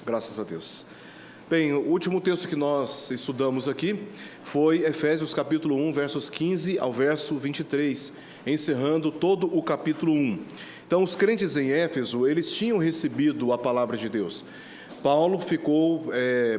Graças a Deus. Bem, o último texto que nós estudamos aqui foi Efésios capítulo 1, versos 15 ao verso 23, encerrando todo o capítulo 1. Então, os crentes em Éfeso, eles tinham recebido a palavra de Deus. Paulo ficou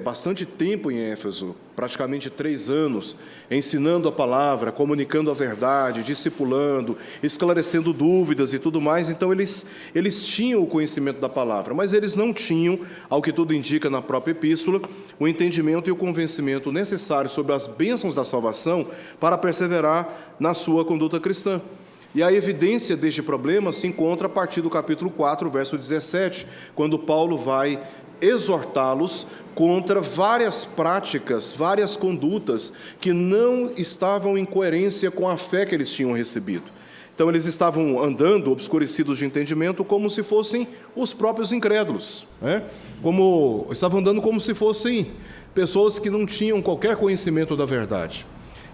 bastante tempo em Éfeso, praticamente 3 anos, ensinando a palavra, comunicando a verdade, discipulando, esclarecendo dúvidas e tudo mais. Então, eles tinham o conhecimento da palavra, mas eles não tinham, ao que tudo indica na própria epístola, o entendimento e o convencimento necessário sobre as bênçãos da salvação para perseverar na sua conduta cristã. E a evidência deste problema se encontra a partir do capítulo 4, verso 17, quando Paulo vai exortá-los contra várias práticas, várias condutas que não estavam em coerência com a fé que eles tinham recebido. Então, eles estavam andando obscurecidos de entendimento como se fossem os próprios incrédulos, estavam andando como se fossem pessoas que não tinham qualquer conhecimento da verdade.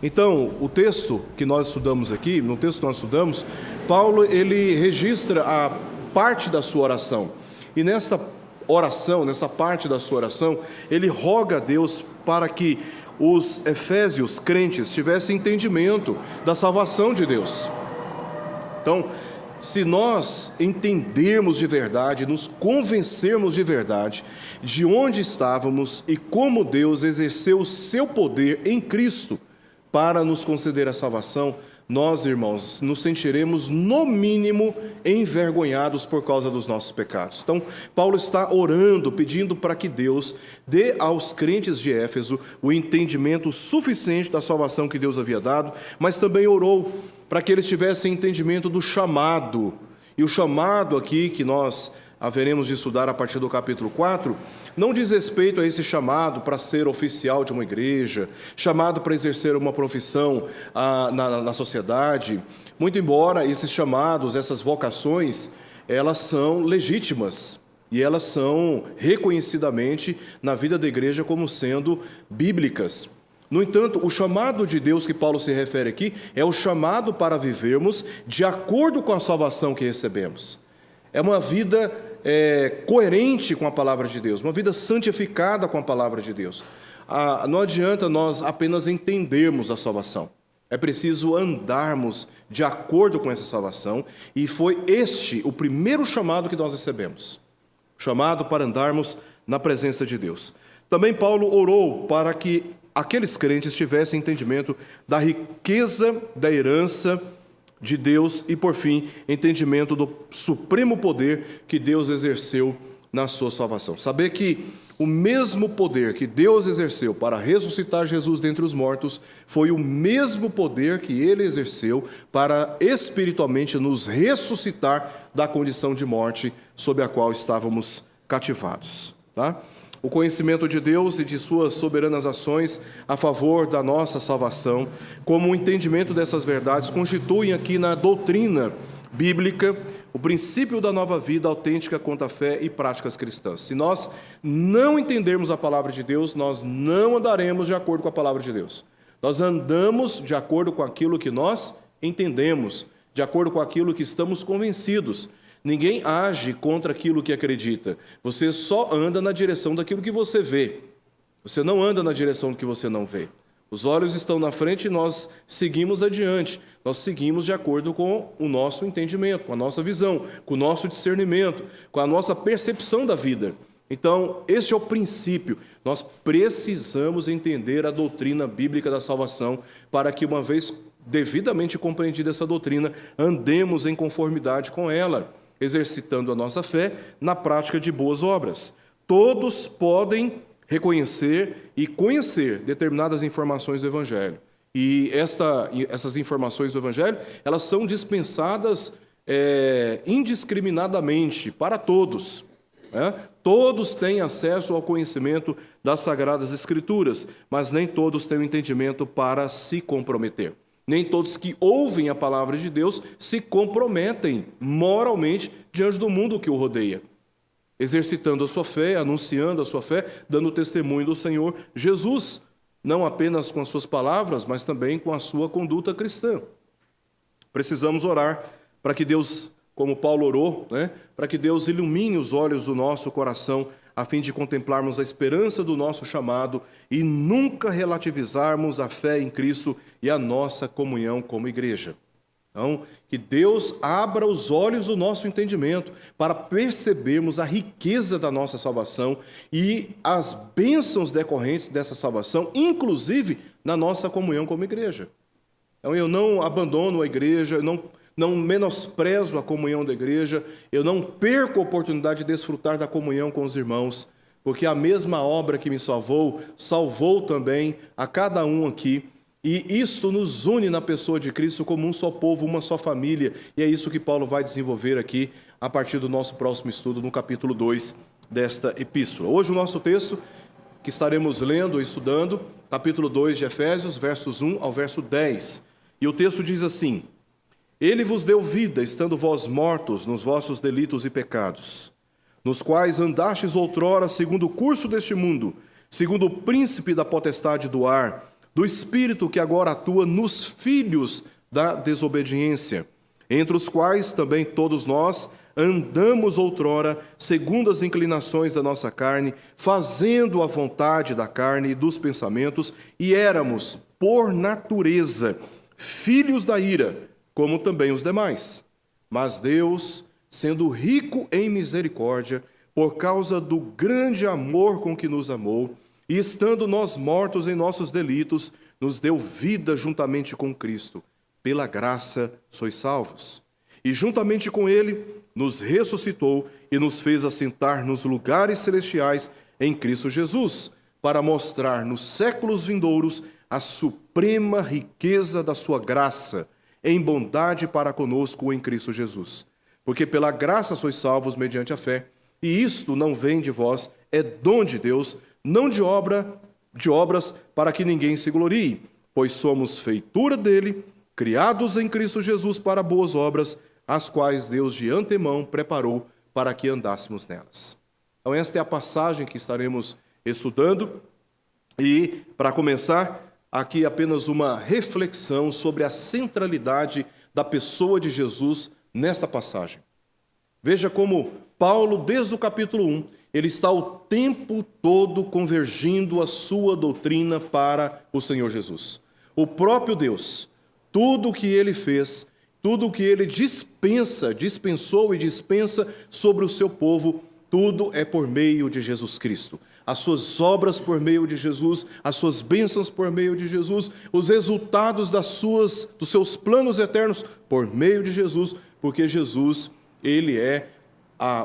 Então, o texto que nós estudamos aqui, no texto que nós estudamos, Paulo, ele registra a parte da sua oração. E nessa parte da sua oração, ele roga a Deus para que os efésios crentes tivessem entendimento da salvação de Deus. Então, se nós entendermos de verdade, nos convencermos de verdade de onde estávamos e como Deus exerceu o seu poder em Cristo para nos conceder a salvação, nós, irmãos, nos sentiremos, no mínimo, envergonhados por causa dos nossos pecados. Então, Paulo está orando, pedindo para que Deus dê aos crentes de Éfeso o entendimento suficiente da salvação que Deus havia dado, mas também orou para que eles tivessem entendimento do chamado. E o chamado aqui, que nós haveremos de estudar a partir do capítulo 4, não diz respeito a esse chamado para ser oficial de uma igreja, chamado para exercer uma profissão na sociedade. Muito embora esses chamados, essas vocações, elas são legítimas e elas são reconhecidamente na vida da igreja como sendo bíblicas. No entanto, o chamado de Deus que Paulo se refere aqui é o chamado para vivermos de acordo com a salvação que recebemos. É uma vida coerente com a palavra de Deus, uma vida santificada com a palavra de Deus. Não adianta nós apenas entendermos a salvação, é preciso andarmos de acordo com essa salvação, e foi este o primeiro chamado que nós recebemos, chamado para andarmos na presença de Deus. Também Paulo orou para que aqueles crentes tivessem entendimento da riqueza da herança de Deus e, por fim, entendimento do supremo poder que Deus exerceu na sua salvação. Saber que o mesmo poder que Deus exerceu para ressuscitar Jesus dentre os mortos foi o mesmo poder que Ele exerceu para espiritualmente nos ressuscitar da condição de morte sob a qual estávamos cativados. Tá? O conhecimento de Deus e de suas soberanas ações a favor da nossa salvação, como o entendimento dessas verdades, constituem aqui na doutrina bíblica o princípio da nova vida autêntica quanto à fé e práticas cristãs. Se nós não entendermos a palavra de Deus, nós não andaremos de acordo com a palavra de Deus. Nós andamos de acordo com aquilo que nós entendemos, de acordo com aquilo que estamos convencidos. Ninguém age contra aquilo que acredita. Você só anda na direção daquilo que você vê. Você não anda na direção do que você não vê. Os olhos estão na frente e nós seguimos adiante. Nós seguimos de acordo com o nosso entendimento, com a nossa visão, com o nosso discernimento, com a nossa percepção da vida. Então, esse é o princípio. Nós precisamos entender a doutrina bíblica da salvação para que, uma vez devidamente compreendida essa doutrina, andemos em conformidade com ela, exercitando a nossa fé na prática de boas obras. Todos podem reconhecer e conhecer determinadas informações do Evangelho. E essas informações do Evangelho, elas são dispensadas indiscriminadamente para todos. Todos têm acesso ao conhecimento das Sagradas Escrituras, mas nem todos têm o entendimento para se comprometer. Nem todos que ouvem a palavra de Deus se comprometem moralmente diante do mundo que o rodeia, exercitando a sua fé, anunciando a sua fé, dando testemunho do Senhor Jesus, não apenas com as suas palavras, mas também com a sua conduta cristã. Precisamos orar para que Deus, como Paulo orou, para que Deus ilumine os olhos do nosso coração a fim de contemplarmos a esperança do nosso chamado e nunca relativizarmos a fé em Cristo e a nossa comunhão como igreja. Então, que Deus abra os olhos do nosso entendimento para percebermos a riqueza da nossa salvação e as bênçãos decorrentes dessa salvação, inclusive na nossa comunhão como igreja. Então, eu não abandono a igreja, eu não menosprezo a comunhão da igreja, eu não perco a oportunidade de desfrutar da comunhão com os irmãos, porque a mesma obra que me salvou também a cada um aqui. E isto nos une na pessoa de Cristo como um só povo, uma só família. E é isso que Paulo vai desenvolver aqui a partir do nosso próximo estudo, no capítulo 2 desta epístola. Hoje o nosso texto que estaremos lendo e estudando, capítulo 2 de Efésios, versos 1 ao verso 10. E o texto diz assim: Ele vos deu vida, estando vós mortos nos vossos delitos e pecados, nos quais andastes outrora segundo o curso deste mundo, segundo o príncipe da potestade do ar, do Espírito que agora atua nos filhos da desobediência, entre os quais também todos nós andamos outrora, segundo as inclinações da nossa carne, fazendo a vontade da carne e dos pensamentos, e éramos, por natureza, filhos da ira, como também os demais. Mas Deus, sendo rico em misericórdia, por causa do grande amor com que nos amou, e estando nós mortos em nossos delitos, nos deu vida juntamente com Cristo. Pela graça sois salvos. E juntamente com Ele nos ressuscitou e nos fez assentar nos lugares celestiais em Cristo Jesus, para mostrar nos séculos vindouros a suprema riqueza da sua graça, em bondade para conosco em Cristo Jesus. Porque pela graça sois salvos mediante a fé, e isto não vem de vós, é dom de Deus, não de obras para que ninguém se glorie, pois somos feitura dele, criados em Cristo Jesus para boas obras, as quais Deus de antemão preparou para que andássemos nelas. Então esta é a passagem que estaremos estudando, e para começar, aqui apenas uma reflexão sobre a centralidade da pessoa de Jesus nesta passagem. Veja como Paulo, desde o capítulo 1, ele está o tempo todo convergindo a sua doutrina para o Senhor Jesus. O próprio Deus, tudo o que ele fez, tudo o que ele dispensou e dispensa sobre o seu povo, tudo é por meio de Jesus Cristo. As suas obras por meio de Jesus, as suas bênçãos por meio de Jesus, os resultados dos seus planos eternos por meio de Jesus, porque Jesus, ele é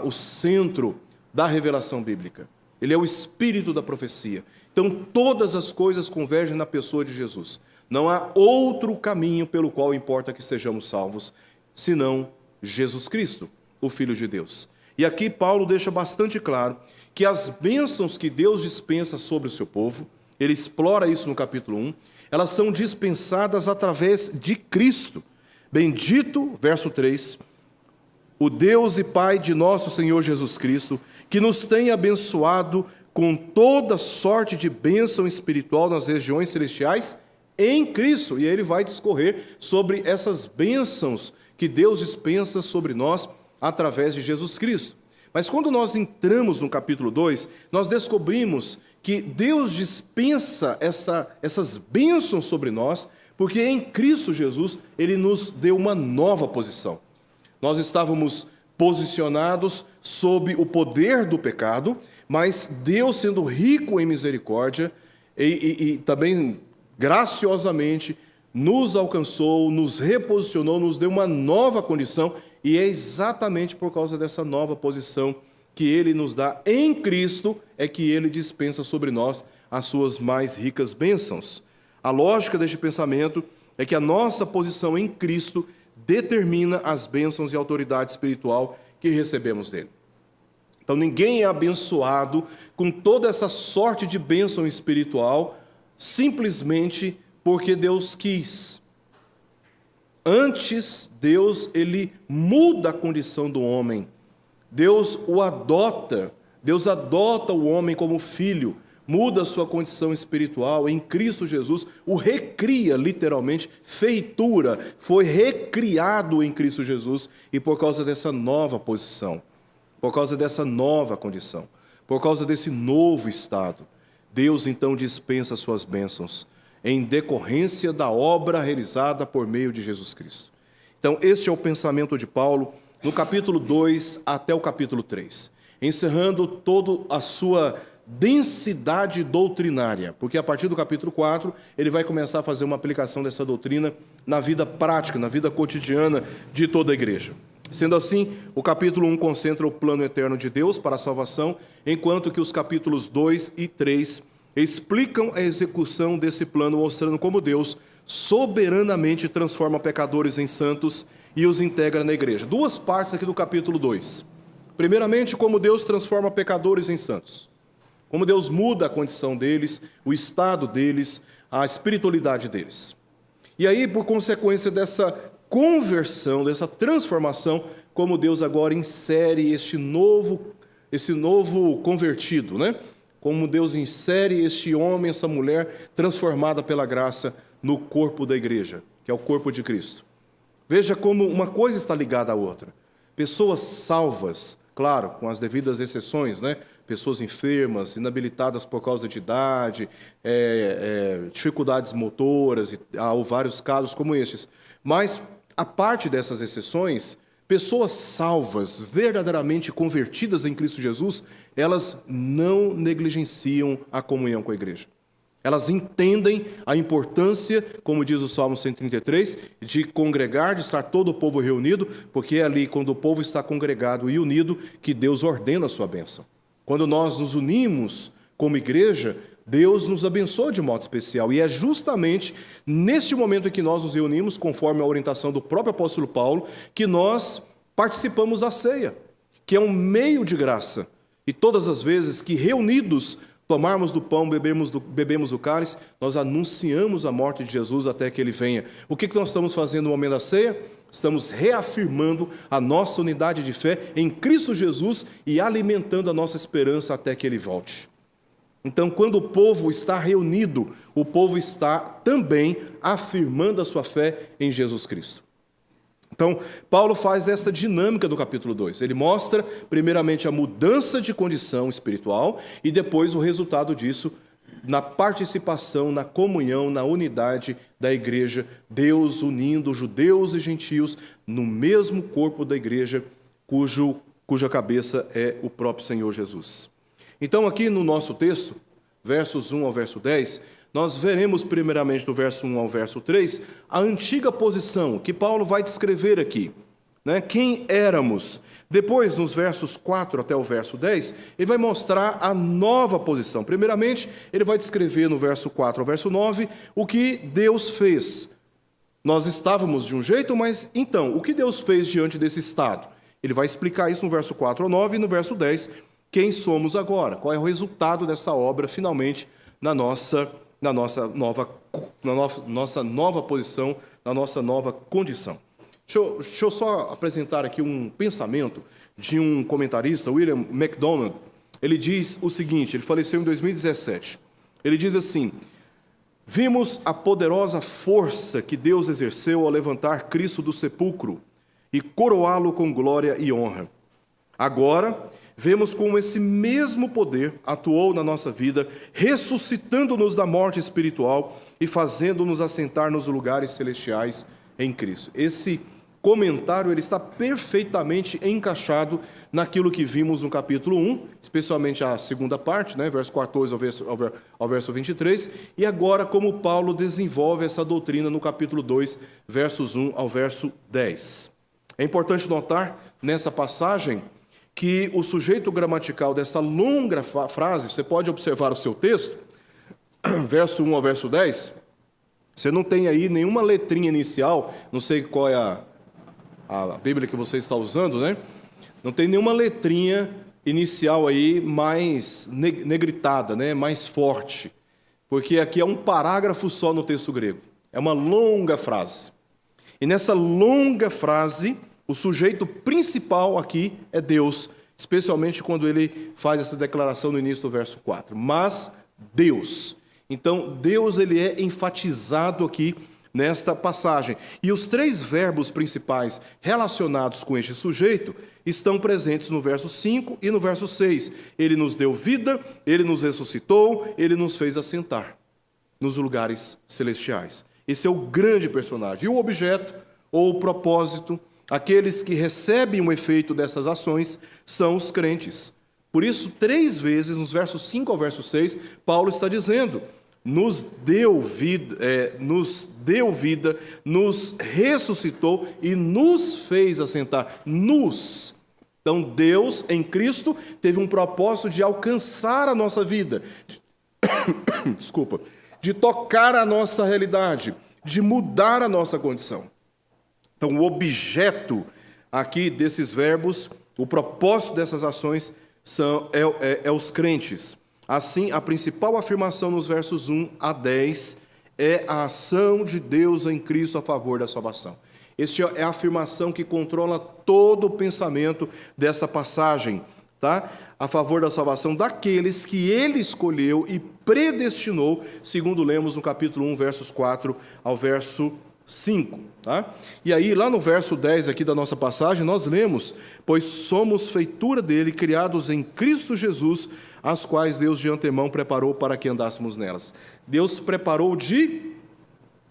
o centro da revelação bíblica. Ele é o espírito da profecia. Então, todas as coisas convergem na pessoa de Jesus. Não há outro caminho pelo qual importa que sejamos salvos, senão Jesus Cristo, o Filho de Deus. E aqui Paulo deixa bastante claro que as bênçãos que Deus dispensa sobre o seu povo, ele explora isso no capítulo 1, elas são dispensadas através de Cristo. Bendito, verso 3, o Deus e Pai de nosso Senhor Jesus Cristo, que nos tem abençoado com toda sorte de bênção espiritual nas regiões celestiais em Cristo. E aí ele vai discorrer sobre essas bênçãos que Deus dispensa sobre nós através de Jesus Cristo. Mas quando nós entramos no capítulo 2, nós descobrimos que Deus dispensa essas bênçãos sobre nós, porque em Cristo Jesus ele nos deu uma nova posição. Nós estávamos posicionados sob o poder do pecado, mas Deus, sendo rico em misericórdia e também graciosamente, nos alcançou, nos reposicionou, nos deu uma nova condição, e é exatamente por causa dessa nova posição que Ele nos dá em Cristo, é que Ele dispensa sobre nós as suas mais ricas bênçãos. A lógica deste pensamento é que a nossa posição em Cristo determina as bênçãos e autoridade espiritual que recebemos dele. Então ninguém é abençoado com toda essa sorte de bênção espiritual simplesmente porque Deus quis. Antes, Deus, ele muda a condição do homem. Deus o adota. Deus adota o homem como filho, muda a sua condição espiritual em Cristo Jesus, o recria literalmente, feitura, foi recriado em Cristo Jesus, e por causa dessa nova posição, por causa dessa nova condição. por causa desse novo estado, Deus então dispensa suas bênçãos, em decorrência da obra realizada por meio de Jesus Cristo. Então, este é o pensamento de Paulo, no capítulo 2 até o capítulo 3, encerrando toda a sua densidade doutrinária, porque a partir do capítulo 4, ele vai começar a fazer uma aplicação dessa doutrina na vida prática, na vida cotidiana de toda a igreja. Sendo assim, o capítulo 1 concentra o plano eterno de Deus para a salvação, enquanto que os capítulos 2 e 3 explicam a execução desse plano, mostrando como Deus soberanamente transforma pecadores em santos e os integra na igreja. Duas partes aqui do capítulo 2. Primeiramente, como Deus transforma pecadores em santos. Como Deus muda a condição deles, o estado deles, a espiritualidade deles. E aí, por consequência dessa conversão, dessa transformação, como Deus agora insere esse novo convertido, né? Como Deus insere este homem, essa mulher transformada pela graça no corpo da igreja, que é o corpo de Cristo. Veja como uma coisa está ligada à outra. Pessoas salvas, claro, com as devidas exceções, né? Pessoas enfermas, inabilitadas por causa de idade, dificuldades motoras, há vários casos como estes. Mas, a parte dessas exceções, pessoas salvas, verdadeiramente convertidas em Cristo Jesus, elas não negligenciam a comunhão com a igreja. Elas entendem a importância, como diz o Salmo 133, de congregar, de estar todo o povo reunido, porque é ali, quando o povo está congregado e unido, que Deus ordena a sua bênção. Quando nós nos unimos como igreja, Deus nos abençoa de modo especial. E é justamente neste momento em que nós nos reunimos, conforme a orientação do próprio apóstolo Paulo, que nós participamos da ceia, que é um meio de graça. E todas as vezes que reunidos tomarmos do pão, bebemos do cálice, nós anunciamos a morte de Jesus até que ele venha. O que nós estamos fazendo no momento da ceia? Estamos reafirmando a nossa unidade de fé em Cristo Jesus e alimentando a nossa esperança até que ele volte. Então, quando o povo está reunido, o povo está também afirmando a sua fé em Jesus Cristo. Então, Paulo faz essa dinâmica do capítulo 2. Ele mostra, primeiramente, a mudança de condição espiritual e depois o resultado disso na participação, na comunhão, na unidade da igreja, Deus unindo judeus e gentios no mesmo corpo da igreja, cuja cabeça é o próprio Senhor Jesus. Então, aqui no nosso texto, versos 1 ao verso 10, nós veremos primeiramente do verso 1 ao verso 3, a antiga posição que Paulo vai descrever aqui, né? Quem éramos. Depois, nos versos 4 até o verso 10, ele vai mostrar a nova posição. Primeiramente, ele vai descrever no verso 4 ao verso 9 o que Deus fez. Nós estávamos de um jeito, mas então, o que Deus fez diante desse estado? Ele vai explicar isso no verso 4 ao 9 e no verso 10, quem somos agora, qual é o resultado dessa obra, finalmente, na nossa nova posição, na nossa nova condição. Deixa eu só apresentar aqui um pensamento de um comentarista, William MacDonald. Ele diz o seguinte, ele faleceu em 2017. Ele diz assim: vimos a poderosa força que Deus exerceu ao levantar Cristo do sepulcro e coroá-lo com glória e honra. Agora, vemos como esse mesmo poder atuou na nossa vida, ressuscitando-nos da morte espiritual e fazendo-nos assentar nos lugares celestiais em Cristo. Esse comentário ele está perfeitamente encaixado naquilo que vimos no capítulo 1, especialmente a segunda parte, né, verso 14 ao verso 23, e agora como Paulo desenvolve essa doutrina no capítulo 2, versos 1 ao verso 10. É importante notar nessa passagem que o sujeito gramatical dessa longa frase, você pode observar o seu texto, verso 1 ao verso 10, você não tem aí nenhuma letrinha inicial, não sei qual é a Bíblia que você está usando, né? Não tem nenhuma letrinha inicial aí mais negritada, né? Mais forte, porque aqui é um parágrafo só no texto grego, é uma longa frase. E nessa longa frase, o sujeito principal aqui é Deus, especialmente quando ele faz essa declaração no início do verso 4. Mas Deus. Então, Deus ele é enfatizado aqui nesta passagem. E os 3 verbos principais relacionados com este sujeito estão presentes no verso 5 e no verso 6. Ele nos deu vida, ele nos ressuscitou, ele nos fez assentar nos lugares celestiais. Esse é o grande personagem. E o objeto, ou o propósito, aqueles que recebem o efeito dessas ações, são os crentes. Por isso, 3 vezes, nos versos 5 ao verso 6, Paulo está dizendo: nos deu vida, nos ressuscitou e nos fez assentar. Então, Deus, em Cristo, teve um propósito de alcançar a nossa vida, de tocar a nossa realidade, de mudar a nossa condição. Então, o objeto aqui desses verbos, o propósito dessas ações é os crentes. Assim, a principal afirmação nos versos 1 a 10 é a ação de Deus em Cristo a favor da salvação. Esta é a afirmação que controla todo o pensamento desta passagem, tá? A favor da salvação daqueles que Ele escolheu e predestinou, segundo lemos no capítulo 1, versos 4 ao verso 5. Tá? E aí, lá no verso 10 aqui da nossa passagem, nós lemos: pois somos feitura dele, criados em Cristo Jesus, as quais Deus de antemão preparou para que andássemos nelas. Deus preparou de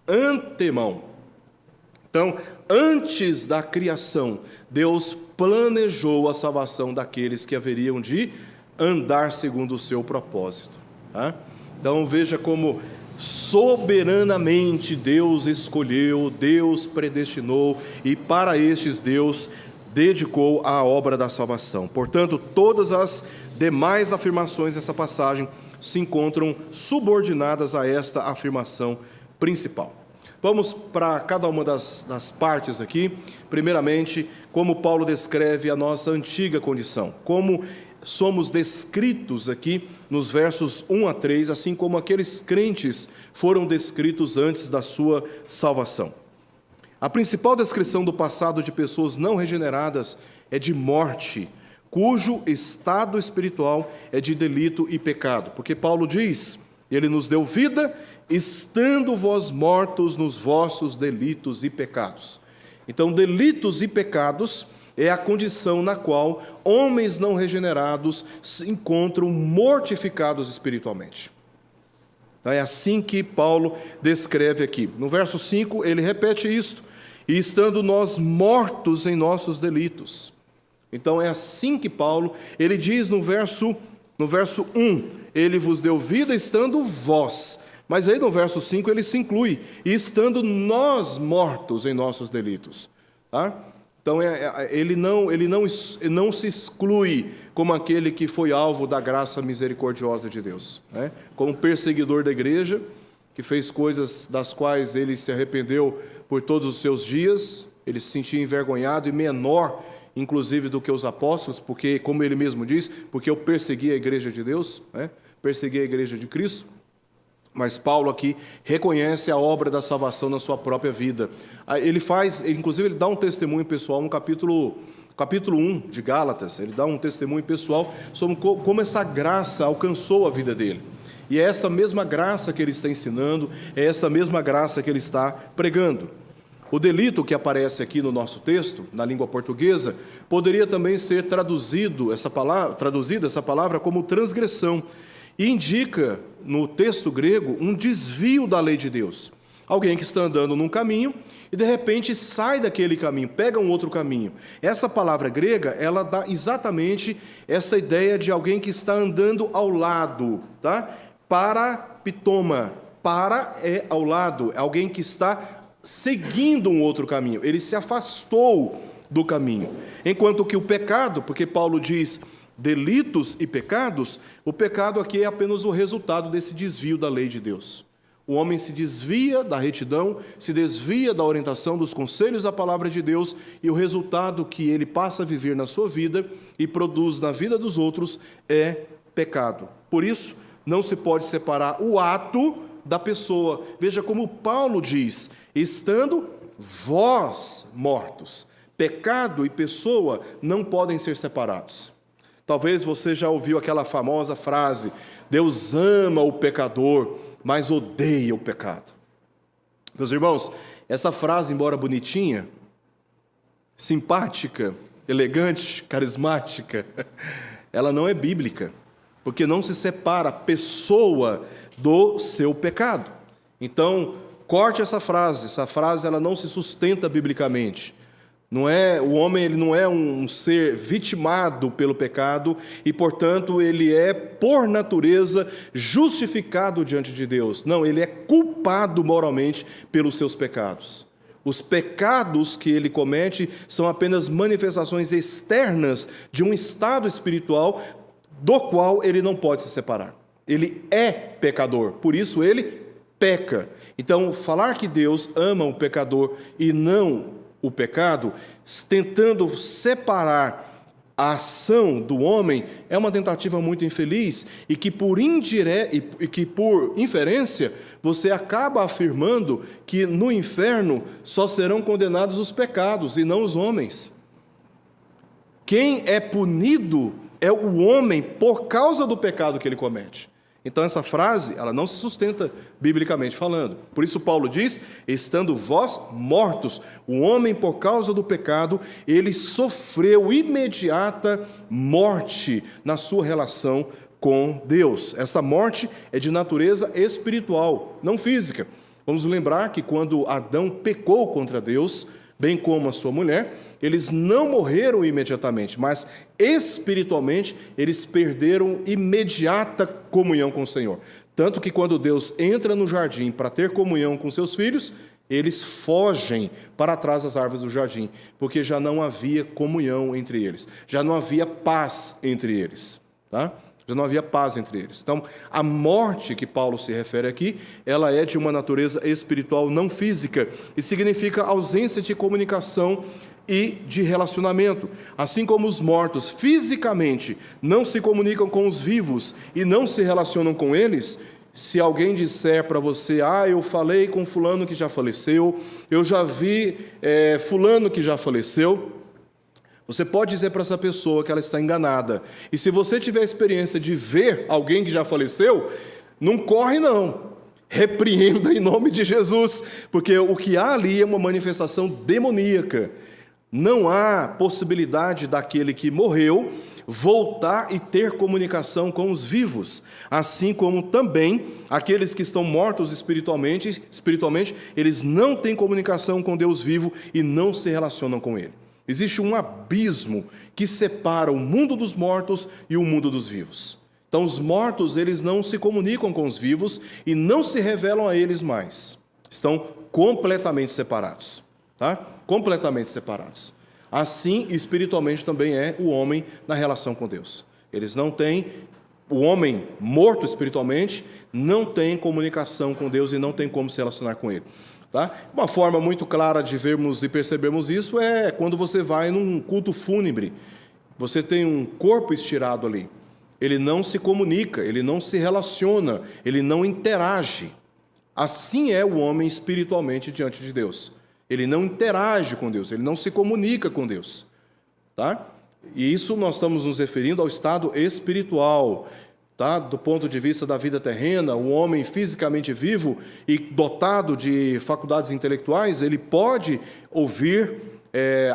antemão. Então, antes da criação, Deus planejou a salvação daqueles que haveriam de andar segundo o seu propósito. Tá? Então, veja como soberanamente Deus escolheu, Deus predestinou, e para estes Deus dedicou a obra da salvação. Portanto, todas as demais afirmações dessa passagem se encontram subordinadas a esta afirmação principal. Vamos para cada uma das partes aqui. Primeiramente, como Paulo descreve a nossa antiga condição, como somos descritos aqui nos versos 1 a 3, assim como aqueles crentes foram descritos antes da sua salvação. A principal descrição do passado de pessoas não regeneradas é de morte, cujo estado espiritual é de delito e pecado. Porque Paulo diz: ele nos deu vida, estando vós mortos nos vossos delitos e pecados. Então, delitos e pecados é a condição na qual homens não regenerados se encontram mortificados espiritualmente. Então, é assim que Paulo descreve aqui. No verso 5, ele repete isto: e estando nós mortos em nossos delitos. Então, é assim que Paulo, ele diz no verso 1, ele vos deu vida estando vós. Mas aí no verso 5 ele se inclui: e estando nós mortos em nossos delitos. Tá? Então, ele não se exclui como aquele que foi alvo da graça misericordiosa de Deus, né? Como perseguidor da igreja, que fez coisas das quais ele se arrependeu por todos os seus dias. Ele se sentia envergonhado e menor, inclusive, do que os apóstolos, porque, como ele mesmo diz, porque eu persegui a igreja de Deus, né? Persegui a igreja de Cristo. Mas Paulo aqui reconhece a obra da salvação na sua própria vida. Inclusive, ele dá um testemunho pessoal no capítulo 1 de Gálatas. Ele dá um testemunho pessoal sobre como essa graça alcançou a vida dele. E é essa mesma graça que ele está ensinando, é essa mesma graça que ele está pregando. O delito que aparece aqui no nosso texto, na língua portuguesa, poderia também ser traduzida essa palavra como transgressão, e indica, no texto grego, um desvio da lei de Deus. Alguém que está andando num caminho e, de repente, sai daquele caminho, pega um outro caminho. Essa palavra grega, ela dá exatamente essa ideia de alguém que está andando ao lado, tá? Parapitoma, para é ao lado, é alguém que está seguindo um outro caminho, ele se afastou do caminho. Enquanto que o pecado, porque Paulo diz delitos e pecados, o pecado aqui é apenas o resultado desse desvio da lei de Deus. O homem se desvia da retidão, se desvia da orientação dos conselhos da palavra de Deus, e o resultado que ele passa a viver na sua vida e produz na vida dos outros é pecado. Por isso, não se pode separar o ato da pessoa. Veja como Paulo diz: estando vós mortos. Pecado e pessoa não podem ser separados. Talvez você já ouviu aquela famosa frase: Deus ama o pecador, mas odeia o pecado. Meus irmãos, essa frase, embora bonitinha, simpática, elegante, carismática, ela não é bíblica, porque não se separa a pessoa do seu pecado. Então, corte essa frase ela não se sustenta biblicamente. O homem ele não é um ser vitimado pelo pecado e, portanto, ele é, por natureza, justificado diante de Deus. Não, ele é culpado moralmente pelos seus pecados. Os pecados que ele comete são apenas manifestações externas de um estado espiritual do qual ele não pode se separar. Ele é pecador, por isso ele peca. Então, falar que Deus ama o pecador e não o pecado, tentando separar a ação do homem, é uma tentativa muito infeliz e que por inferência você acaba afirmando que no inferno só serão condenados os pecados e não os homens. Quem é punido é o homem por causa do pecado que ele comete. Então, essa frase, ela não se sustenta biblicamente falando. Por isso, Paulo diz, estando vós mortos, o homem, por causa do pecado, ele sofreu imediata morte na sua relação com Deus. Essa morte é de natureza espiritual, não física. Vamos lembrar que quando Adão pecou contra Deus, bem como a sua mulher, eles não morreram imediatamente, mas espiritualmente eles perderam imediata comunhão com o Senhor. Tanto que quando Deus entra no jardim para ter comunhão com seus filhos, eles fogem para trás das árvores do jardim, porque já não havia comunhão entre eles, já não havia paz entre eles, tá? Já não havia paz entre eles. Então, a morte que Paulo se refere aqui, ela é de uma natureza espiritual, não física, e significa ausência de comunicação e de relacionamento. Assim como os mortos fisicamente não se comunicam com os vivos e não se relacionam com eles, se alguém disser para você, eu falei com fulano que já faleceu, eu já vi fulano que já faleceu, você pode dizer para essa pessoa que ela está enganada. E se você tiver a experiência de ver alguém que já faleceu, não corre não. Repreenda em nome de Jesus, porque o que há ali é uma manifestação demoníaca. Não há possibilidade daquele que morreu voltar e ter comunicação com os vivos, assim como também aqueles que estão mortos espiritualmente, eles não têm comunicação com Deus vivo e não se relacionam com Ele. Existe um abismo que separa o mundo dos mortos e o mundo dos vivos. Então, os mortos, eles não se comunicam com os vivos e não se revelam a eles mais. Estão completamente separados, tá? Completamente separados. Assim, espiritualmente também é o homem na relação com Deus. Eles não têm, o homem morto espiritualmente não tem comunicação com Deus e não tem como se relacionar com Ele. Tá? Uma forma muito clara de vermos e percebermos isso é quando você vai num culto fúnebre. Você tem um corpo estirado ali. Ele não se comunica, ele não se relaciona, ele não interage. Assim é o homem espiritualmente diante de Deus. Ele não interage com Deus, ele não se comunica com Deus. Tá? E isso nós estamos nos referindo ao estado espiritual. Tá? Do ponto de vista da vida terrena, o homem fisicamente vivo e dotado de faculdades intelectuais, ele pode ouvir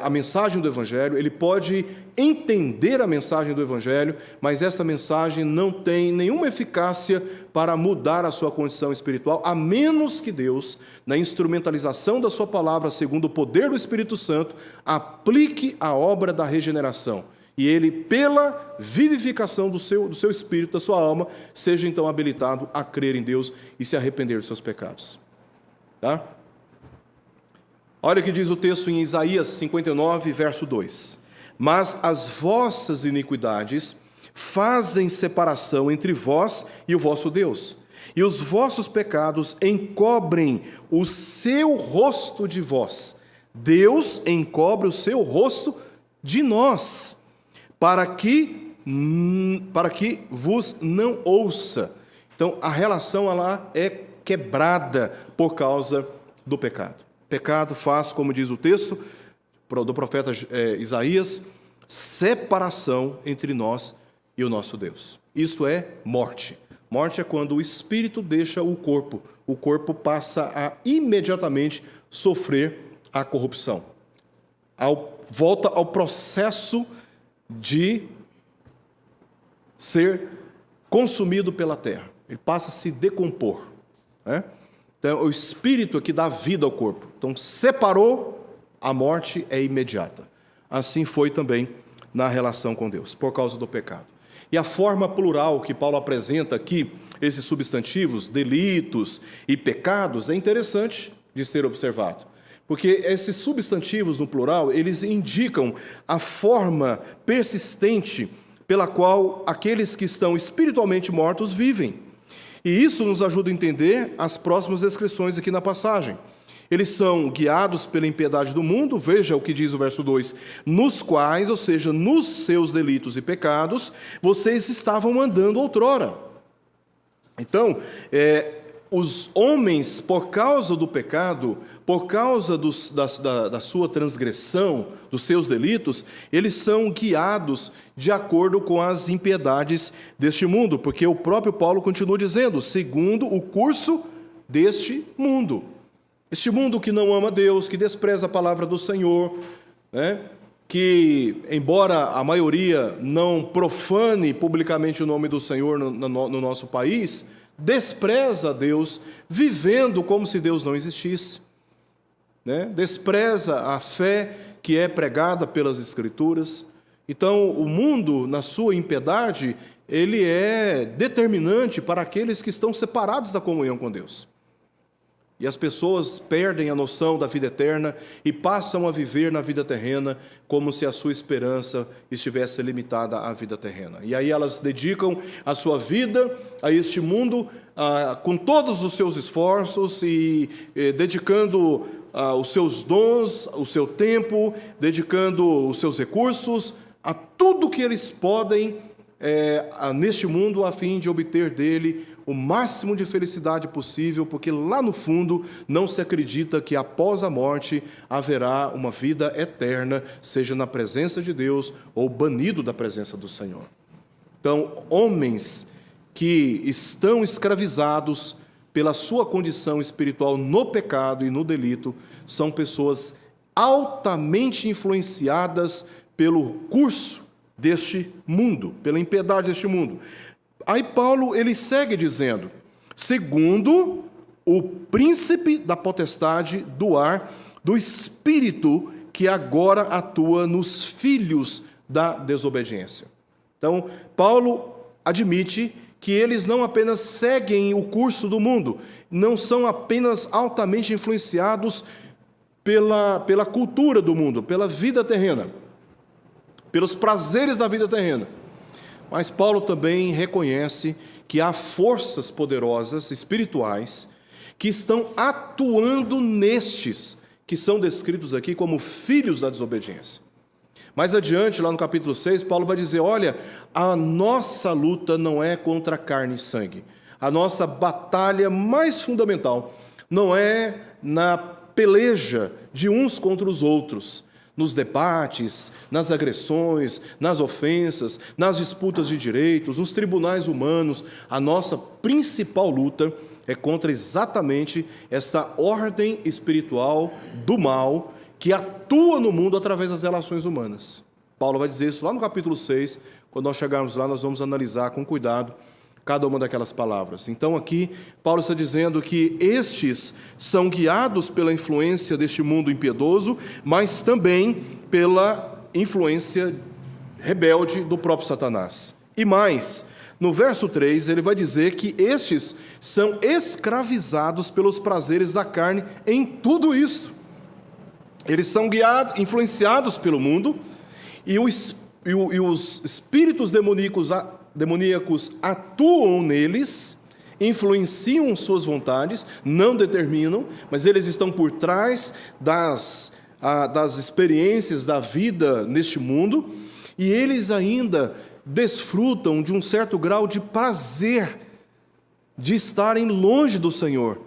a mensagem do Evangelho, ele pode entender a mensagem do Evangelho, mas essa mensagem não tem nenhuma eficácia para mudar a sua condição espiritual, a menos que Deus, na instrumentalização da sua palavra, segundo o poder do Espírito Santo, aplique a obra da regeneração. E ele, pela vivificação do seu espírito, da sua alma, seja então habilitado a crer em Deus e se arrepender dos seus pecados. Tá? Olha o que diz o texto em Isaías 59, verso 2. Mas as vossas iniquidades fazem separação entre vós e o vosso Deus, e os vossos pecados encobrem o seu rosto de vós. Deus encobre o seu rosto de nós, para que vos não ouça. Então, a relação ela é quebrada por causa do pecado. O pecado faz, como diz o texto do profeta Isaías, separação entre nós e o nosso Deus. Isto é morte. Morte é quando o espírito deixa o corpo passa a imediatamente sofrer a corrupção. Volta ao processo de ser consumido pela terra. Ele passa a se decompor, né? Então, é o espírito que dá vida ao corpo. Então, separou, a morte é imediata. Assim foi também na relação com Deus, por causa do pecado. E a forma plural que Paulo apresenta aqui, esses substantivos, delitos e pecados, é interessante de ser observado. Porque esses substantivos no plural, eles indicam a forma persistente pela qual aqueles que estão espiritualmente mortos vivem. E isso nos ajuda a entender as próximas descrições aqui na passagem. Eles são guiados pela impiedade do mundo, veja o que diz o verso 2, nos quais, ou seja, nos seus delitos e pecados, vocês estavam andando outrora. Então, os homens, por causa do pecado, por causa da sua transgressão, dos seus delitos, eles são guiados de acordo com as impiedades deste mundo, porque o próprio Paulo continua dizendo, segundo o curso deste mundo. Este mundo que não ama Deus, que despreza a palavra do Senhor, né? Que, embora a maioria não profane publicamente o nome do Senhor no nosso país, despreza Deus, vivendo como se Deus não existisse, né? Despreza a fé que é pregada pelas Escrituras. Então, o mundo, na sua impiedade, ele é determinante para aqueles que estão separados da comunhão com Deus. E as pessoas perdem a noção da vida eterna e passam a viver na vida terrena como se a sua esperança estivesse limitada à vida terrena. E aí elas dedicam a sua vida a este mundo com todos os seus esforços e dedicando os seus dons, o seu tempo, dedicando os seus recursos a tudo que eles podem neste mundo a fim de obter dele o máximo de felicidade possível, porque lá no fundo não se acredita que após a morte haverá uma vida eterna, seja na presença de Deus ou banido da presença do Senhor. Então, homens que estão escravizados pela sua condição espiritual no pecado e no delito, são pessoas altamente influenciadas pelo curso deste mundo, pela impiedade deste mundo. Aí Paulo, ele segue dizendo, segundo o príncipe da potestade do ar, do espírito que agora atua nos filhos da desobediência. Então, Paulo admite que eles não apenas seguem o curso do mundo, não são apenas altamente influenciados pela cultura do mundo, pela vida terrena, pelos prazeres da vida terrena. Mas Paulo também reconhece que há forças poderosas, espirituais, que estão atuando nestes, que são descritos aqui como filhos da desobediência. Mais adiante, lá no capítulo 6, Paulo vai dizer, olha, a nossa luta não é contra carne e sangue. A nossa batalha mais fundamental não é na peleja de uns contra os outros, nos debates, nas agressões, nas ofensas, nas disputas de direitos, nos tribunais humanos. A nossa principal luta é contra exatamente esta ordem espiritual do mal que atua no mundo através das relações humanas. Paulo vai dizer isso lá no capítulo 6, quando nós chegarmos lá, nós vamos analisar com cuidado cada uma daquelas palavras. Então aqui, Paulo está dizendo que estes são guiados pela influência deste mundo impiedoso, mas também pela influência rebelde do próprio Satanás. E mais, no verso 3, ele vai dizer que estes são escravizados pelos prazeres da carne em tudo isto. Eles são guiados, influenciados pelo mundo, e os espíritos demoníacos atuam neles, influenciam suas vontades, não determinam, mas eles estão por trás das experiências da vida neste mundo, e eles ainda desfrutam de um certo grau de prazer de estarem longe do Senhor,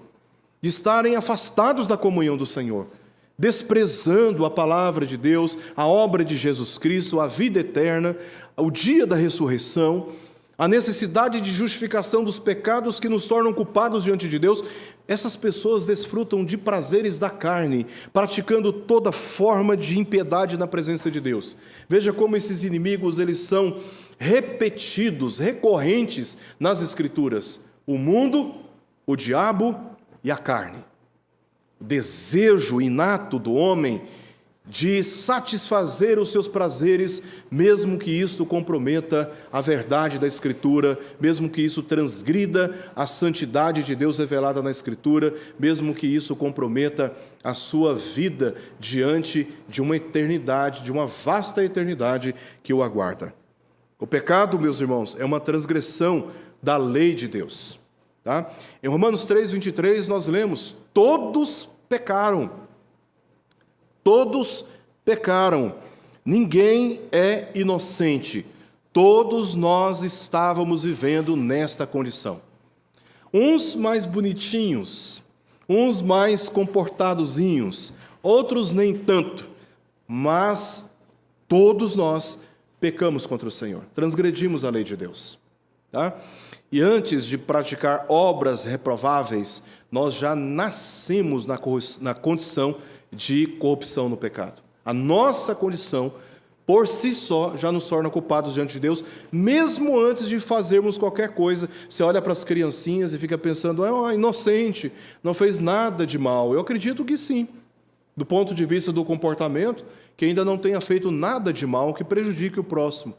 de estarem afastados da comunhão do Senhor, desprezando a palavra de Deus, a obra de Jesus Cristo, a vida eterna, o dia da ressurreição, a necessidade de justificação dos pecados que nos tornam culpados diante de Deus, essas pessoas desfrutam de prazeres da carne, praticando toda forma de impiedade na presença de Deus. Veja como esses inimigos, eles são repetidos, recorrentes nas Escrituras: o mundo, o diabo e a carne. O desejo inato do homem de satisfazer os seus prazeres, mesmo que isto comprometa a verdade da Escritura, mesmo que isso transgrida a santidade de Deus revelada na Escritura, mesmo que isso comprometa a sua vida diante de uma eternidade, de uma vasta eternidade que o aguarda. O pecado, meus irmãos, é uma transgressão da lei de Deus. Tá? Em Romanos 3:23 nós lemos: todos pecaram. Todos pecaram, ninguém é inocente, todos nós estávamos vivendo nesta condição. Uns mais bonitinhos, uns mais comportadozinhos, outros nem tanto, mas todos nós pecamos contra o Senhor, transgredimos a lei de Deus. Tá? E antes de praticar obras reprováveis, nós já nascemos na condição de corrupção no pecado. A nossa condição, por si só, já nos torna culpados diante de Deus, mesmo antes de fazermos qualquer coisa. Você olha para as criancinhas e fica pensando: inocente, não fez nada de mal. Eu acredito que sim, do ponto de vista do comportamento, que ainda não tenha feito nada de mal que prejudique o próximo.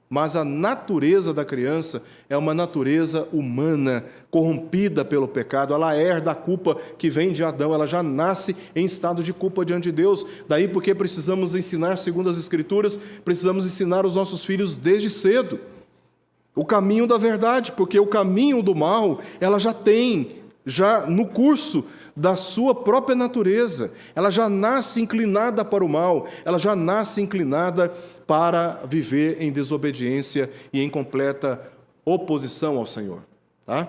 Mas a natureza da criança é uma natureza humana, corrompida pelo pecado. Ela herda a culpa que vem de Adão, ela já nasce em estado de culpa diante de Deus. Daí porque precisamos ensinar, segundo as Escrituras, precisamos ensinar os nossos filhos desde cedo o caminho da verdade, porque o caminho do mal, ela já tem, já no curso da sua própria natureza. Ela já nasce inclinada para o mal, ela já nasce inclinada para viver em desobediência e em completa oposição ao Senhor. Tá?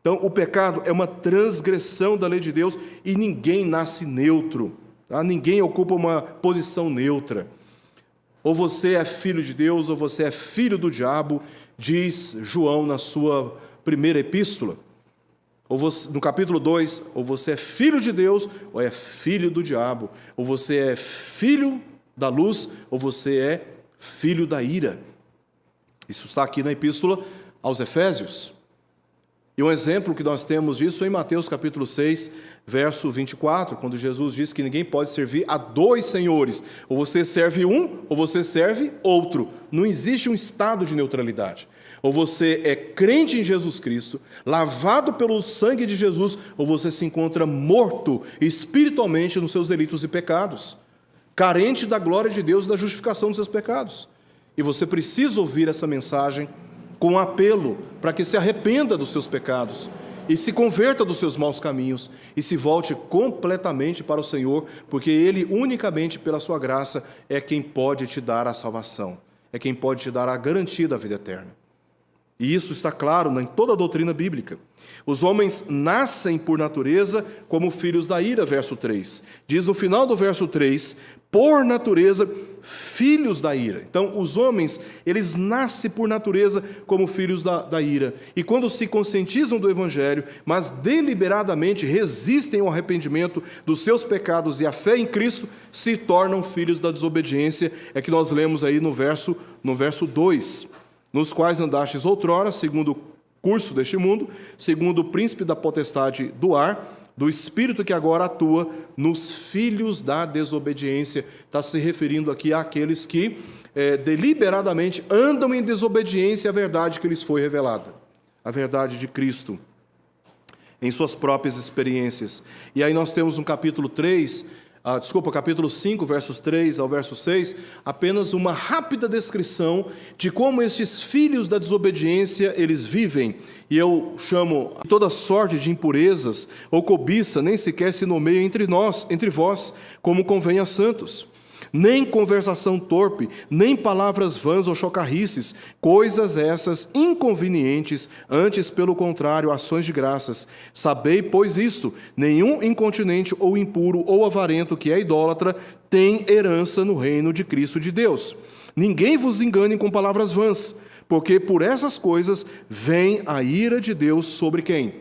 Então, o pecado é uma transgressão da lei de Deus e ninguém nasce neutro. Tá? Ninguém ocupa uma posição neutra. Ou você é filho de Deus, ou você é filho do diabo, diz João na sua primeira epístola. Ou você, no capítulo 2, ou você é filho de Deus, ou é filho do diabo. Ou você é filho da luz, ou você é filho da ira. Isso está aqui na epístola aos Efésios. E um exemplo que nós temos disso é em Mateus capítulo 6, verso 24, quando Jesus diz que ninguém pode servir a dois senhores. Ou você serve um, ou você serve outro. Não existe um estado de neutralidade. Ou você é crente em Jesus Cristo, lavado pelo sangue de Jesus, ou você se encontra morto espiritualmente nos seus delitos e pecados, carente da glória de Deus e da justificação dos seus pecados. E você precisa ouvir essa mensagem com um apelo para que se arrependa dos seus pecados e se converta dos seus maus caminhos e se volte completamente para o Senhor, porque Ele, unicamente pela sua graça, é quem pode te dar a salvação, é quem pode te dar a garantia da vida eterna. E isso está claro em toda a doutrina bíblica. Os homens nascem por natureza como filhos da ira, verso 3. Diz no final do verso 3, por natureza, filhos da ira. Então, os homens, eles nascem por natureza como filhos da ira. E quando se conscientizam do Evangelho, mas deliberadamente resistem ao arrependimento dos seus pecados e à fé em Cristo, se tornam filhos da desobediência. É que nós lemos aí no verso 2. Nos quais andastes outrora, segundo o curso deste mundo, segundo o príncipe da potestade do ar, do espírito que agora atua nos filhos da desobediência. Está se referindo aqui àqueles que deliberadamente andam em desobediência à verdade que lhes foi revelada, a verdade de Cristo, em suas próprias experiências. E aí nós temos no capítulo 5, versos 3 ao verso 6, apenas uma rápida descrição de como estes filhos da desobediência, eles vivem. E eu chamo toda sorte de impurezas ou cobiça, nem sequer se nomeia entre vós, como convém a santos. Nem conversação torpe, nem palavras vãs ou chocarrices, coisas essas inconvenientes, antes, pelo contrário, ações de graças. Sabei, pois isto, nenhum incontinente ou impuro ou avarento que é idólatra tem herança no reino de Cristo de Deus. Ninguém vos engane com palavras vãs, porque por essas coisas vem a ira de Deus sobre quem?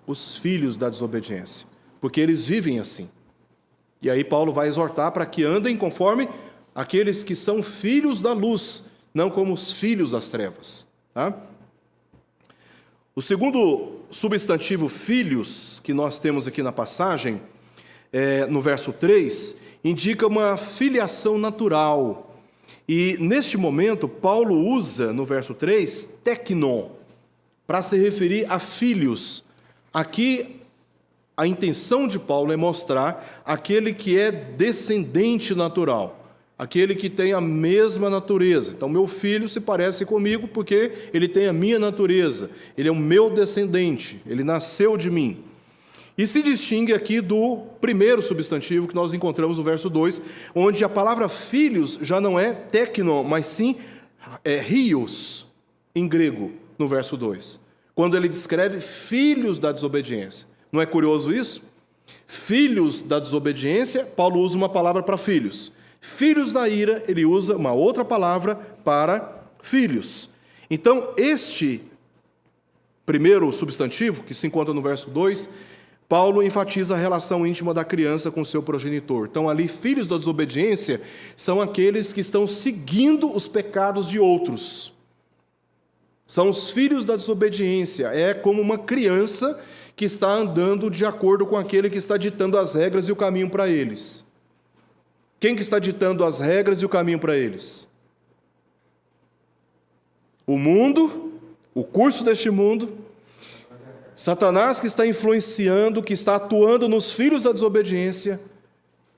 Os filhos da desobediência, porque eles vivem assim. E aí Paulo vai exortar para que andem conforme aqueles que são filhos da luz, não como os filhos das trevas. Tá? O segundo substantivo filhos que nós temos aqui na passagem, no verso 3, indica uma filiação natural. E neste momento, Paulo usa no verso 3, teknon, para se referir a filhos. Aqui, a intenção de Paulo é mostrar aquele que é descendente natural, aquele que tem a mesma natureza. Então, meu filho se parece comigo porque ele tem a minha natureza, ele é o meu descendente, ele nasceu de mim. E se distingue aqui do primeiro substantivo que nós encontramos no verso 2, onde a palavra filhos já não é teknon, mas sim rios, em grego, no verso 2. Quando ele descreve filhos da desobediência. Não é curioso isso? Filhos da desobediência, Paulo usa uma palavra para filhos. Filhos da ira, ele usa uma outra palavra para filhos. Então, este primeiro substantivo, que se encontra no verso 2, Paulo enfatiza a relação íntima da criança com seu progenitor. Então, ali, filhos da desobediência são aqueles que estão seguindo os pecados de outros. São os filhos da desobediência. É como uma criança que está andando de acordo com aquele que está ditando as regras e o caminho para eles. Quem que está ditando as regras e o caminho para eles? O mundo, o curso deste mundo, Satanás que está influenciando, que está atuando nos filhos da desobediência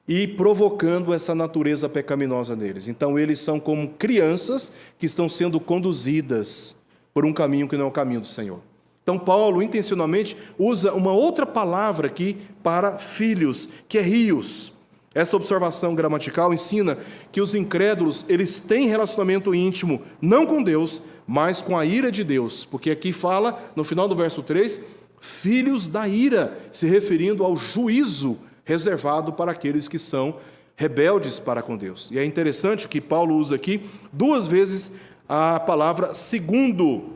e provocando essa natureza pecaminosa neles. Então, eles são como crianças que estão sendo conduzidas por um caminho que não é o caminho do Senhor. Então, Paulo, intencionalmente, usa uma outra palavra aqui para filhos, que é rios. Essa observação gramatical ensina que os incrédulos, eles têm relacionamento íntimo, não com Deus, mas com a ira de Deus. Porque aqui fala, no final do verso 3, filhos da ira, se referindo ao juízo reservado para aqueles que são rebeldes para com Deus. E é interessante que Paulo usa aqui 2 vezes a palavra segundo,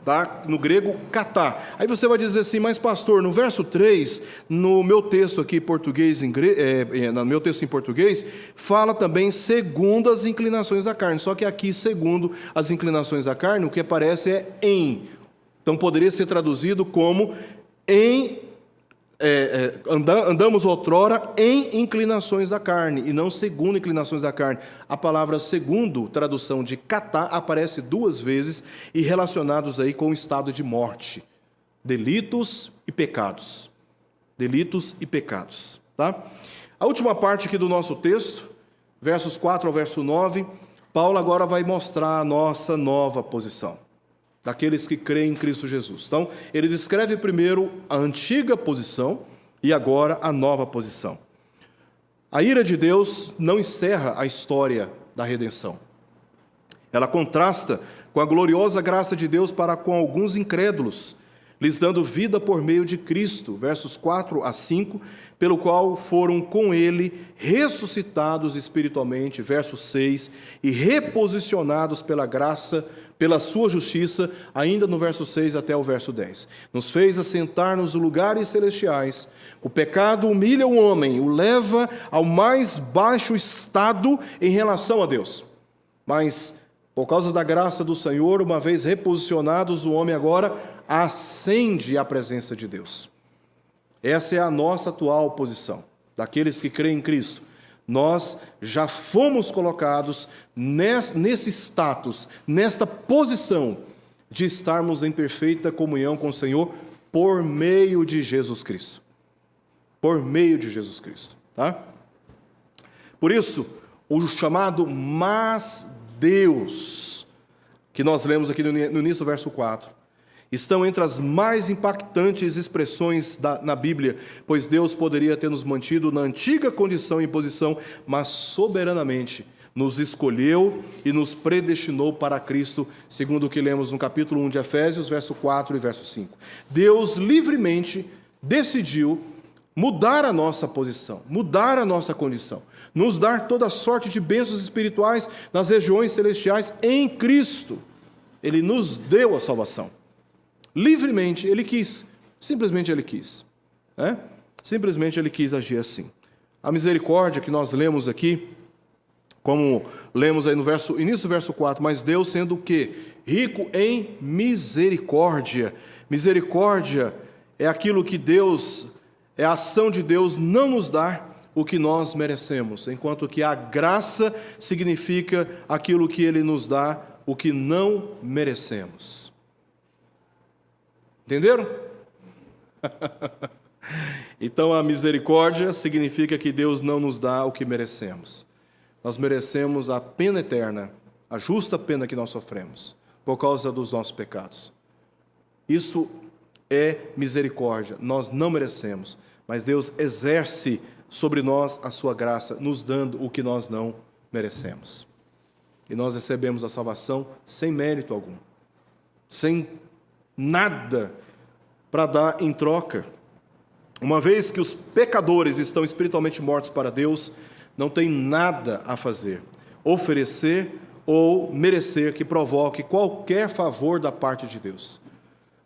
tá? No grego, katá. Aí você vai dizer assim, mas pastor, no verso 3, no meu texto aqui no meu texto em português, fala também segundo as inclinações da carne. Só que aqui, segundo as inclinações da carne, o que aparece é em. Então poderia ser traduzido como andamos outrora em inclinações da carne, e não segundo inclinações da carne. A palavra segundo, tradução de katá, aparece 2 vezes e relacionados aí com o estado de morte. Delitos e pecados. Delitos e pecados. Tá? A última parte aqui do nosso texto, versos 4 ao verso 9, Paulo agora vai mostrar a nossa nova posição, daqueles que creem em Cristo Jesus. Então, ele descreve primeiro a antiga posição e agora a nova posição. A ira de Deus não encerra a história da redenção. Ela contrasta com a gloriosa graça de Deus para com alguns incrédulos, lhes dando vida por meio de Cristo, versos 4 a 5, pelo qual foram com ele ressuscitados espiritualmente, verso 6, e reposicionados pela graça, pela sua justiça, ainda no verso 6 até o verso 10. Nos fez assentar nos lugares celestiais. O pecado humilha o homem, o leva ao mais baixo estado em relação a Deus. Mas, por causa da graça do Senhor, uma vez reposicionados, o homem agora ascende à presença de Deus. Essa é a nossa atual posição, daqueles que creem em Cristo. Nós já fomos colocados nesse status, nesta posição de estarmos em perfeita comunhão com o Senhor por meio de Jesus Cristo. Por meio de Jesus Cristo. Tá? Por isso, o chamado mas Deus, que nós lemos aqui no início do verso 4, estão entre as mais impactantes expressões na Bíblia, pois Deus poderia ter nos mantido na antiga condição e posição, mas soberanamente nos escolheu e nos predestinou para Cristo, segundo o que lemos no capítulo 1 de Efésios, verso 4 e verso 5. Deus livremente decidiu mudar a nossa posição, mudar a nossa condição, nos dar toda sorte de bênçãos espirituais nas regiões celestiais em Cristo. Ele nos deu a salvação. Livremente, Ele quis. Simplesmente Ele quis. Simplesmente Ele quis agir assim. A misericórdia que nós lemos aqui, como lemos aí no início do verso 4, mas Deus sendo o quê? Rico em misericórdia. Misericórdia é aquilo que Deus, é a ação de Deus não nos dar o que nós merecemos, enquanto que a graça significa aquilo que Ele nos dá, o que não merecemos. Entenderam? Então a misericórdia significa que Deus não nos dá o que merecemos. Nós merecemos a pena eterna, a justa pena que nós sofremos, por causa dos nossos pecados. Isto é misericórdia, nós não merecemos, mas Deus exerce sobre nós a sua graça, nos dando o que nós não merecemos. E nós recebemos a salvação sem mérito algum, sem nada para dar em troca. Uma vez que os pecadores estão espiritualmente mortos para Deus, não tem nada a fazer, oferecer ou merecer que provoque qualquer favor da parte de Deus.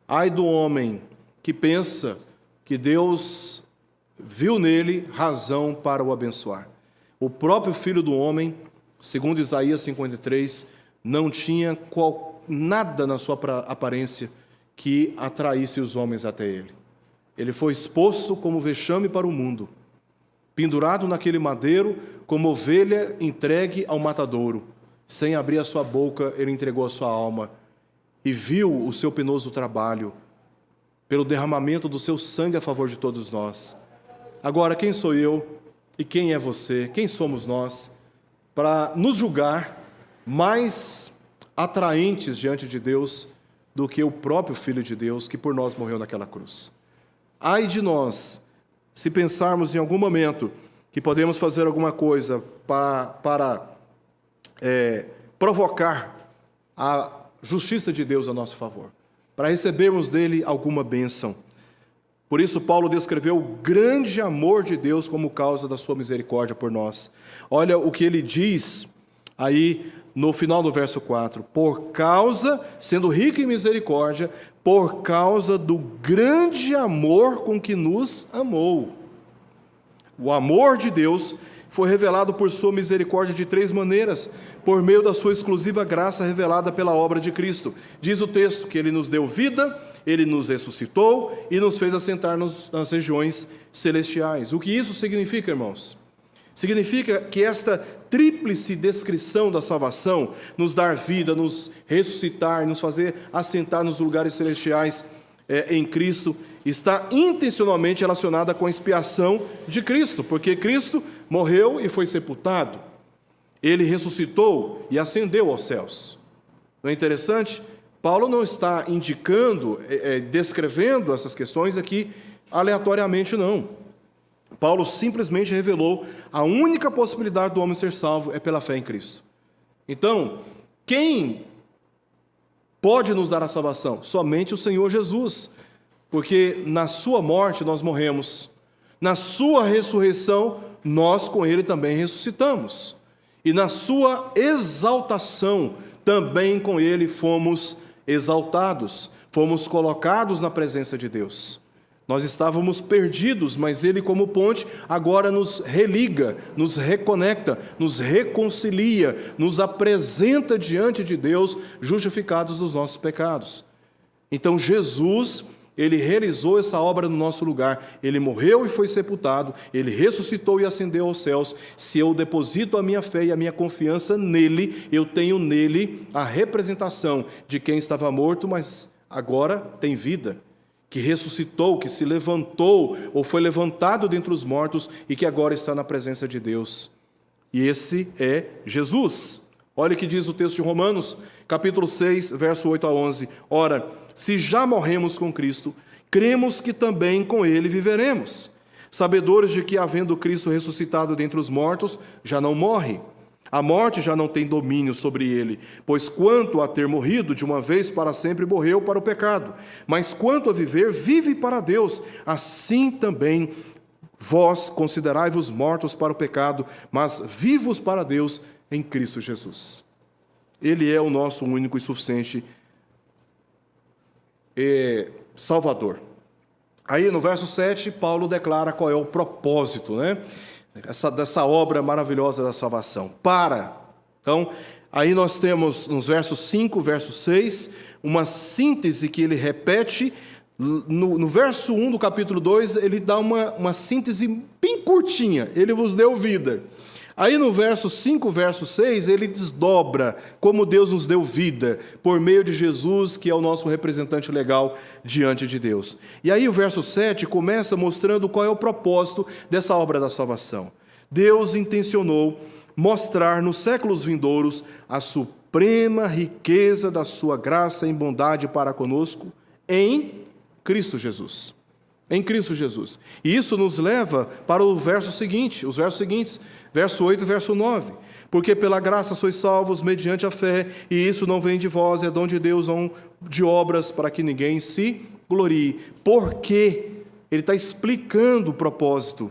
Ai do homem que pensa que Deus viu nele razão para o abençoar. O próprio Filho do Homem, segundo Isaías 53, não tinha nada na sua aparência que atraísse os homens até ele. Ele foi exposto como vexame para o mundo, pendurado naquele madeiro, como ovelha entregue ao matadouro. Sem abrir a sua boca, ele entregou a sua alma e viu o seu penoso trabalho pelo derramamento do seu sangue a favor de todos nós. Agora, quem sou eu e quem é você? Quem somos nós para nos julgar mais atraentes diante de Deus do que o próprio Filho de Deus que por nós morreu naquela cruz? Ai de nós, se pensarmos em algum momento que podemos fazer alguma coisa para provocar a justiça de Deus a nosso favor, para recebermos dele alguma bênção. Por isso, Paulo descreveu o grande amor de Deus como causa da sua misericórdia por nós. Olha o que ele diz aí no final do verso 4. Por causa, sendo rico em misericórdia, por causa do grande amor com que nos amou. O amor de Deus foi revelado por sua misericórdia de 3 maneiras, por meio da sua exclusiva graça revelada pela obra de Cristo. Diz o texto que Ele nos deu vida, Ele nos ressuscitou e nos fez assentar nas regiões celestiais. O que isso significa, irmãos? Significa que esta tríplice descrição da salvação, nos dar vida, nos ressuscitar, nos fazer assentar nos lugares celestiais em Cristo, está intencionalmente relacionada com a expiação de Cristo, porque Cristo morreu e foi sepultado. Ele ressuscitou e ascendeu aos céus. Não é interessante? Paulo não está indicando, descrevendo essas questões aqui aleatoriamente, não. Paulo simplesmente revelou a única possibilidade do homem ser salvo é pela fé em Cristo. Então, quem pode nos dar a salvação? Somente o Senhor Jesus, porque na sua morte nós morremos, na sua ressurreição nós com ele também ressuscitamos, e na sua exaltação também com ele fomos exaltados, fomos colocados na presença de Deus. Nós estávamos perdidos, mas Ele, como ponte, agora nos religa, nos reconecta, nos reconcilia, nos apresenta diante de Deus, justificados dos nossos pecados. Então, Jesus, Ele realizou essa obra no nosso lugar. Ele morreu e foi sepultado, Ele ressuscitou e ascendeu aos céus. Se eu deposito a minha fé e a minha confiança nele, eu tenho nele a representação de quem estava morto, mas agora tem vida, que ressuscitou, que se levantou, ou foi levantado dentre os mortos, e que agora está na presença de Deus. E esse é Jesus. Olha o que diz o texto de Romanos, capítulo 6, verso 8 a 11. Ora, se já morremos com Cristo, cremos que também com Ele viveremos, sabedores de que, havendo Cristo ressuscitado dentre os mortos, já não morre. A morte já não tem domínio sobre ele, pois quanto a ter morrido de uma vez para sempre, morreu para o pecado. Mas quanto a viver, vive para Deus. Assim também vós considerai-vos mortos para o pecado, mas vivos para Deus em Cristo Jesus. Ele é o nosso único e suficiente Salvador. Aí no verso 7, Paulo declara qual é o propósito, né? Dessa obra maravilhosa da salvação. Então, aí nós temos nos versos 5, verso 6, uma síntese que ele repete. No verso 1 do capítulo 2, ele dá uma síntese bem curtinha. Ele vos deu vida. Aí no verso 5, verso 6, ele desdobra como Deus nos deu vida, por meio de Jesus, que é o nosso representante legal diante de Deus. E aí o verso 7 começa mostrando qual é o propósito dessa obra da salvação. Deus intencionou mostrar nos séculos vindouros a suprema riqueza da sua graça em bondade para conosco em Cristo Jesus. Em Cristo Jesus. E isso nos leva para os versos seguintes, verso 8 e verso 9. Porque pela graça sois salvos mediante a fé, e isso não vem de vós, é dom de Deus, não de obras, para que ninguém se glorie. Porque ele está explicando o propósito.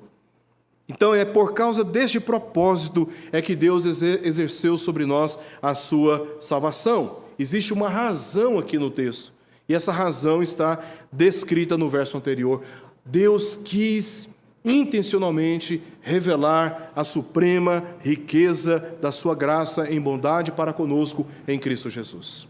Então é por causa deste propósito é que Deus exerceu sobre nós a sua salvação. Existe uma razão aqui no texto. E essa razão está descrita no verso anterior. Deus quis intencionalmente revelar a suprema riqueza da sua graça em bondade para conosco em Cristo Jesus.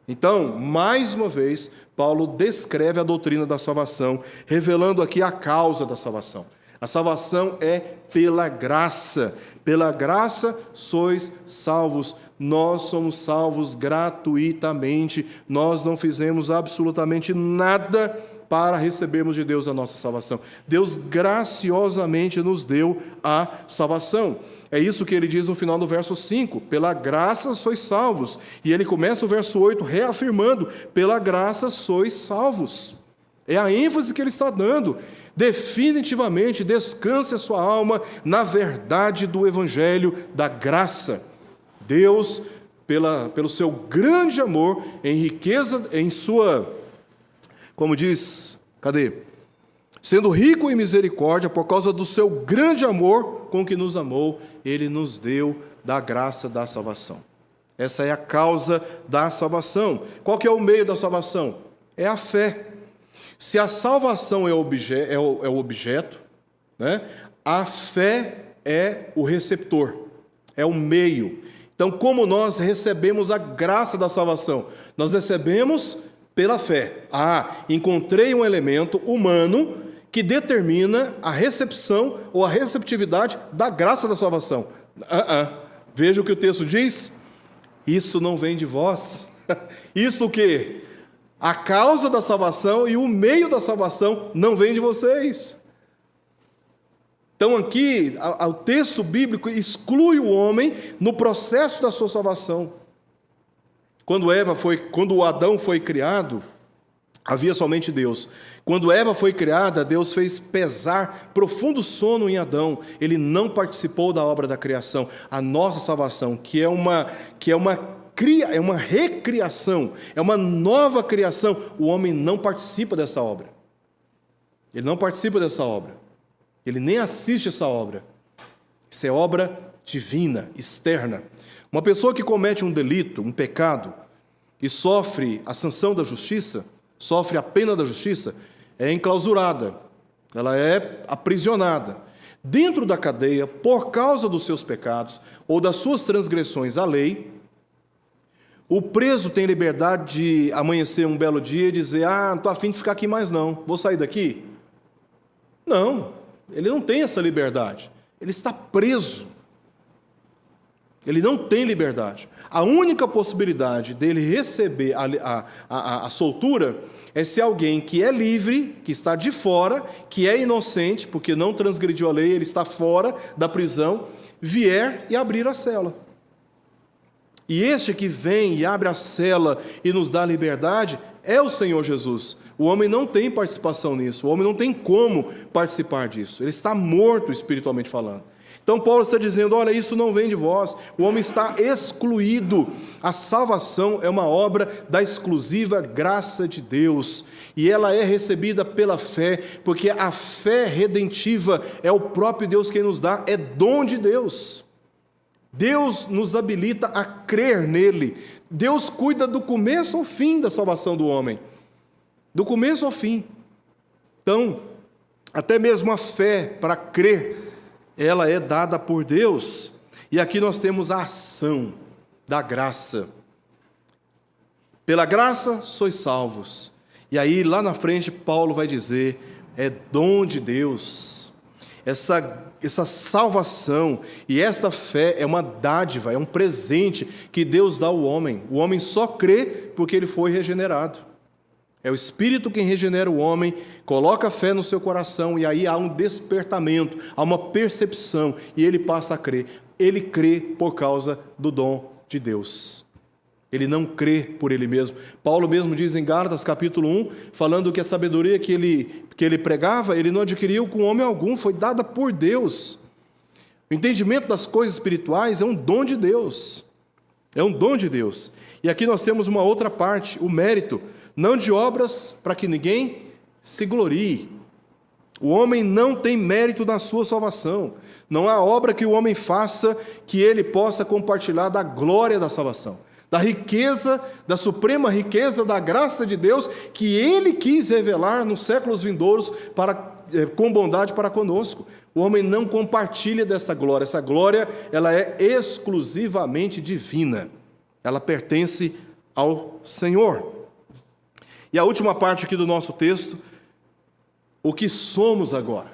Então, mais uma vez, Paulo descreve a doutrina da salvação, revelando aqui a causa da salvação. A salvação é pela graça. Pela graça sois salvos. Nós somos salvos gratuitamente. Nós não fizemos absolutamente nada para recebermos de Deus a nossa salvação. Deus graciosamente nos deu a salvação. É isso que ele diz no final do verso 5. Pela graça sois salvos. E ele começa o verso 8 reafirmando. Pela graça sois salvos. É a ênfase que ele está dando. Definitivamente descanse a sua alma na verdade do evangelho da graça. Deus, pelo seu grande amor, em riqueza, em sua, como diz, sendo rico em misericórdia, por causa do seu grande amor com que nos amou, ele nos deu da graça da salvação. Essa é a causa da salvação. Qual que é o meio da salvação? É a fé. Se a salvação é o objeto, né, a fé é o receptor, é o meio. Então, como nós recebemos a graça da salvação? Nós recebemos pela fé. Encontrei um elemento humano que determina a recepção ou a receptividade da graça da salvação. Veja o que o texto diz. Isso não vem de vós. Isso o quê? A causa da salvação e o meio da salvação não vem de vocês. Então aqui, o texto bíblico exclui o homem no processo da sua salvação. Quando Adão foi criado, havia somente Deus. Quando Eva foi criada, Deus fez pesar profundo sono em Adão. Ele não participou da obra da criação. A nossa salvação, que é uma recriação, é uma nova criação. O homem não participa dessa obra. Ele não participa dessa obra. Ele nem assiste essa obra. Isso é obra divina, externa. Uma pessoa que comete um delito, um pecado, e sofre a sanção da justiça, sofre a pena da justiça, é enclausurada. Ela é aprisionada. Dentro da cadeia, por causa dos seus pecados ou das suas transgressões à lei, o preso tem liberdade de amanhecer um belo dia e dizer: não estou a fim de ficar aqui mais não, vou sair daqui? Não, ele não tem essa liberdade. Ele está preso. Ele não tem liberdade. A única possibilidade dele receber a soltura é se alguém que é livre, que está de fora, que é inocente, porque não transgrediu a lei, ele está fora da prisão, vier e abrir a cela. E este que vem e abre a cela e nos dá liberdade é o Senhor Jesus. O homem não tem participação nisso, o homem não tem como participar disso. Ele está morto espiritualmente falando. Então Paulo está dizendo: olha, isso não vem de vós, o homem está excluído. A salvação é uma obra da exclusiva graça de Deus, e ela é recebida pela fé, porque a fé redentiva é o próprio Deus quem nos dá, é dom de Deus. Deus nos habilita a crer nele. Deus cuida do começo ao fim da salvação do homem. do começo ao fim. Então, até mesmo a fé para crer, ela é dada por Deus. E aqui nós temos a ação da graça. Pela graça sois salvos. E aí, lá na frente, Paulo vai dizer, é dom de Deus. Essa salvação e esta fé é uma dádiva, é um presente que Deus dá ao homem. O homem só crê porque ele foi regenerado. É o Espírito quem regenera o homem, coloca a fé no seu coração, e aí há um despertamento, há uma percepção, e ele passa a crer. Ele crê por causa do dom de Deus. Ele não crê por ele mesmo. Paulo mesmo diz em Gálatas capítulo 1, falando que a sabedoria que ele pregava, ele não adquiriu com homem algum, foi dada por Deus. O entendimento das coisas espirituais é um dom de Deus. É um dom de Deus. E aqui nós temos uma outra parte, o mérito, não de obras para que ninguém se glorie. O homem não tem mérito na sua salvação. Não há obra que o homem faça que ele possa compartilhar da glória da salvação, da riqueza, da suprema riqueza da graça de Deus que Ele quis revelar nos séculos vindouros com bondade para conosco. O homem não compartilha desta glória. Essa glória, ela é exclusivamente divina. Ela pertence ao Senhor. E a última parte aqui do nosso texto, o que somos agora.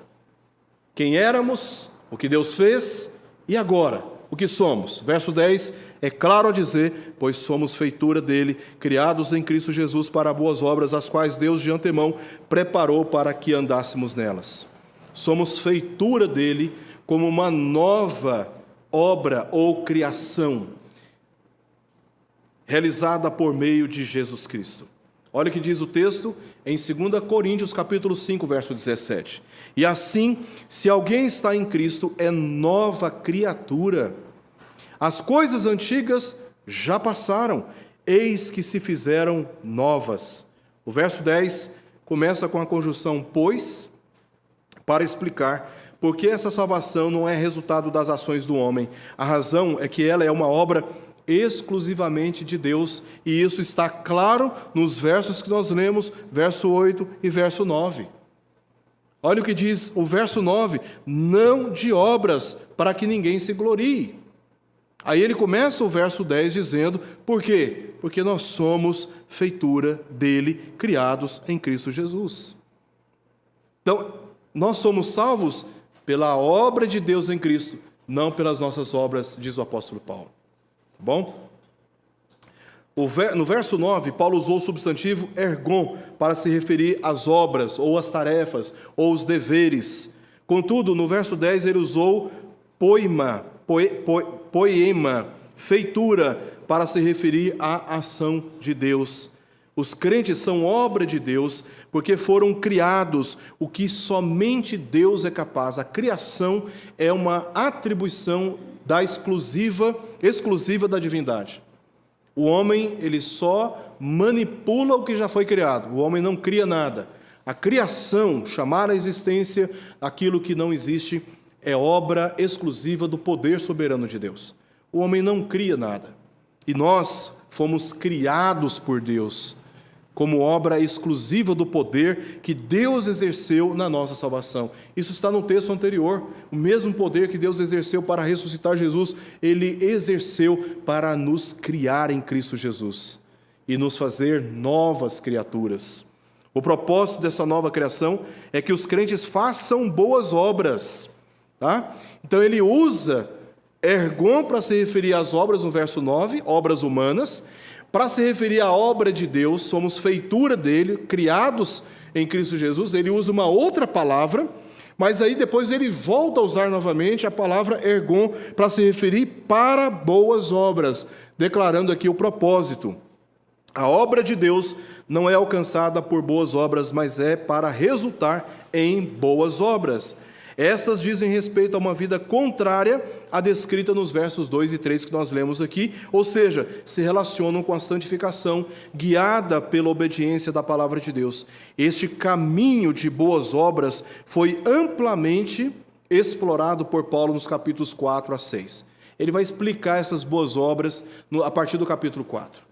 Quem éramos, o que Deus fez e agora, o que somos. Verso 10, é claro a dizer, pois somos feitura dele, criados em Cristo Jesus para boas obras, as quais Deus de antemão preparou para que andássemos nelas. Somos feitura dele como uma nova obra ou criação, realizada por meio de Jesus Cristo. Olha o que diz o texto em 2 Coríntios, capítulo 5, verso 17. E assim, se alguém está em Cristo, é nova criatura. As coisas antigas já passaram, eis que se fizeram novas. O verso 10 começa com a conjunção pois, para explicar por que essa salvação não é resultado das ações do homem. A razão é que ela é uma obra exclusivamente de Deus, e isso está claro nos versos que nós lemos, verso 8 e verso 9. Olha o que diz o verso 9, não de obras para que ninguém se glorie. Aí ele começa o verso 10 dizendo, por quê? Porque nós somos feitura dele, criados em Cristo Jesus. Então, nós somos salvos pela obra de Deus em Cristo, não pelas nossas obras, diz o apóstolo Paulo. Tá bom? No verso 9, Paulo usou o substantivo ergon para se referir às obras, ou às tarefas, ou os deveres. Contudo, no verso 10, ele usou poema, feitura, para se referir à ação de Deus. Os crentes são obra de Deus, porque foram criados o que somente Deus é capaz. A criação é uma atribuição exclusiva da divindade. O homem, ele só manipula o que já foi criado. O homem não cria nada. A criação, chamar à existência aquilo que não existe, é obra exclusiva do poder soberano de Deus. O homem não cria nada. E nós fomos criados por Deus, como obra exclusiva do poder que Deus exerceu na nossa salvação. Isso está no texto anterior. O mesmo poder que Deus exerceu para ressuscitar Jesus, Ele exerceu para nos criar em Cristo Jesus e nos fazer novas criaturas. O propósito dessa nova criação é que os crentes façam boas obras. Tá? Então ele usa ergon para se referir às obras no verso 9, obras humanas. Para se referir à obra de Deus, somos feitura dele, criados em Cristo Jesus. Ele usa uma outra palavra, mas aí depois ele volta a usar novamente a palavra ergon para se referir para boas obras, declarando aqui o propósito. A obra de Deus não é alcançada por boas obras, mas é para resultar em boas obras. Essas dizem respeito a uma vida contrária à descrita nos versos 2 e 3 que nós lemos aqui, ou seja, se relacionam com a santificação, guiada pela obediência da palavra de Deus. Este caminho de boas obras foi amplamente explorado por Paulo nos capítulos 4 a 6. Ele vai explicar essas boas obras a partir do capítulo 4.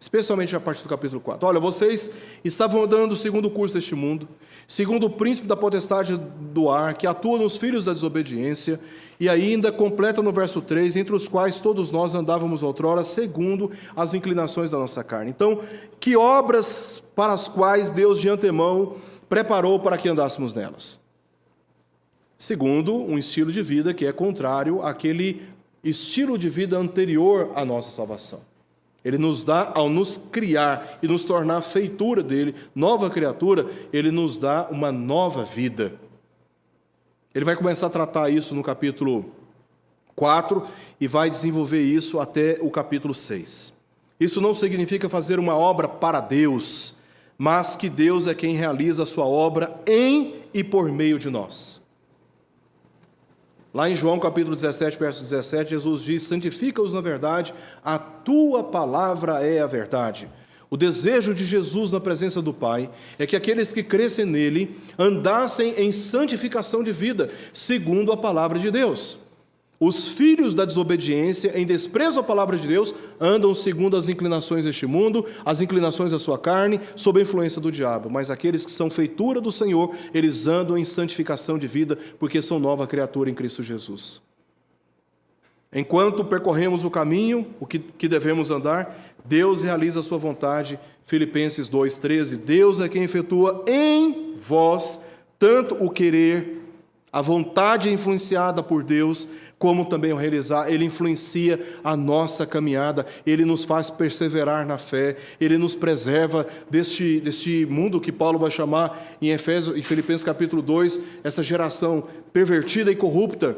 especialmente a partir do capítulo 4. Olha, vocês estavam andando segundo o curso deste mundo, segundo o príncipe da potestade do ar, que atua nos filhos da desobediência, e ainda completa no verso 3, entre os quais todos nós andávamos outrora, segundo as inclinações da nossa carne. Então, que obras para as quais Deus de antemão preparou para que andássemos nelas? Segundo um estilo de vida que é contrário àquele estilo de vida anterior à nossa salvação. Ele nos dá, ao nos criar e nos tornar feitura dele, nova criatura, ele nos dá uma nova vida. Ele vai começar a tratar isso no capítulo 4 e vai desenvolver isso até o capítulo 6. Isso não significa fazer uma obra para Deus, mas que Deus é quem realiza a sua obra em e por meio de nós. Lá em João capítulo 17, verso 17, Jesus diz: santifica-os na verdade, a tua palavra é a verdade. O desejo de Jesus na presença do Pai é que aqueles que crescem nele andassem em santificação de vida, segundo a palavra de Deus. Os filhos da desobediência, em desprezo à palavra de Deus, andam segundo as inclinações deste mundo, as inclinações da sua carne, sob a influência do diabo. Mas aqueles que são feitura do Senhor, eles andam em santificação de vida, porque são nova criatura em Cristo Jesus. Enquanto percorremos o caminho, o que devemos andar, Deus realiza a sua vontade. Filipenses 2,13, Deus é quem efetua em vós tanto o querer, a vontade influenciada por Deus, como também o realizar. Ele influencia a nossa caminhada, Ele nos faz perseverar na fé, Ele nos preserva deste mundo que Paulo vai chamar em Filipenses capítulo 2, essa geração pervertida e corrupta.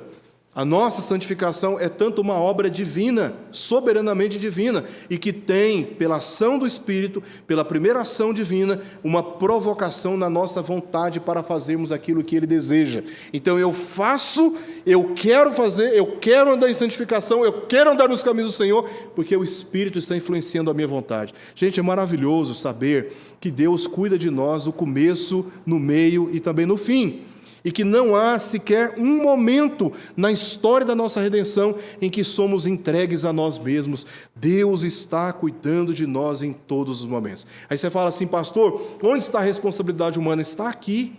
A nossa santificação é tanto uma obra divina, soberanamente divina, e que tem, pela ação do Espírito, pela primeira ação divina, uma provocação na nossa vontade para fazermos aquilo que Ele deseja. Então eu faço, eu quero fazer, eu quero andar em santificação, eu quero andar nos caminhos do Senhor, porque o Espírito está influenciando a minha vontade. Gente, é maravilhoso saber que Deus cuida de nós no começo, no meio e também no fim. E que não há sequer um momento na história da nossa redenção em que somos entregues a nós mesmos. Deus está cuidando de nós em todos os momentos. Aí você fala assim: pastor, onde está a responsabilidade humana? Está aqui.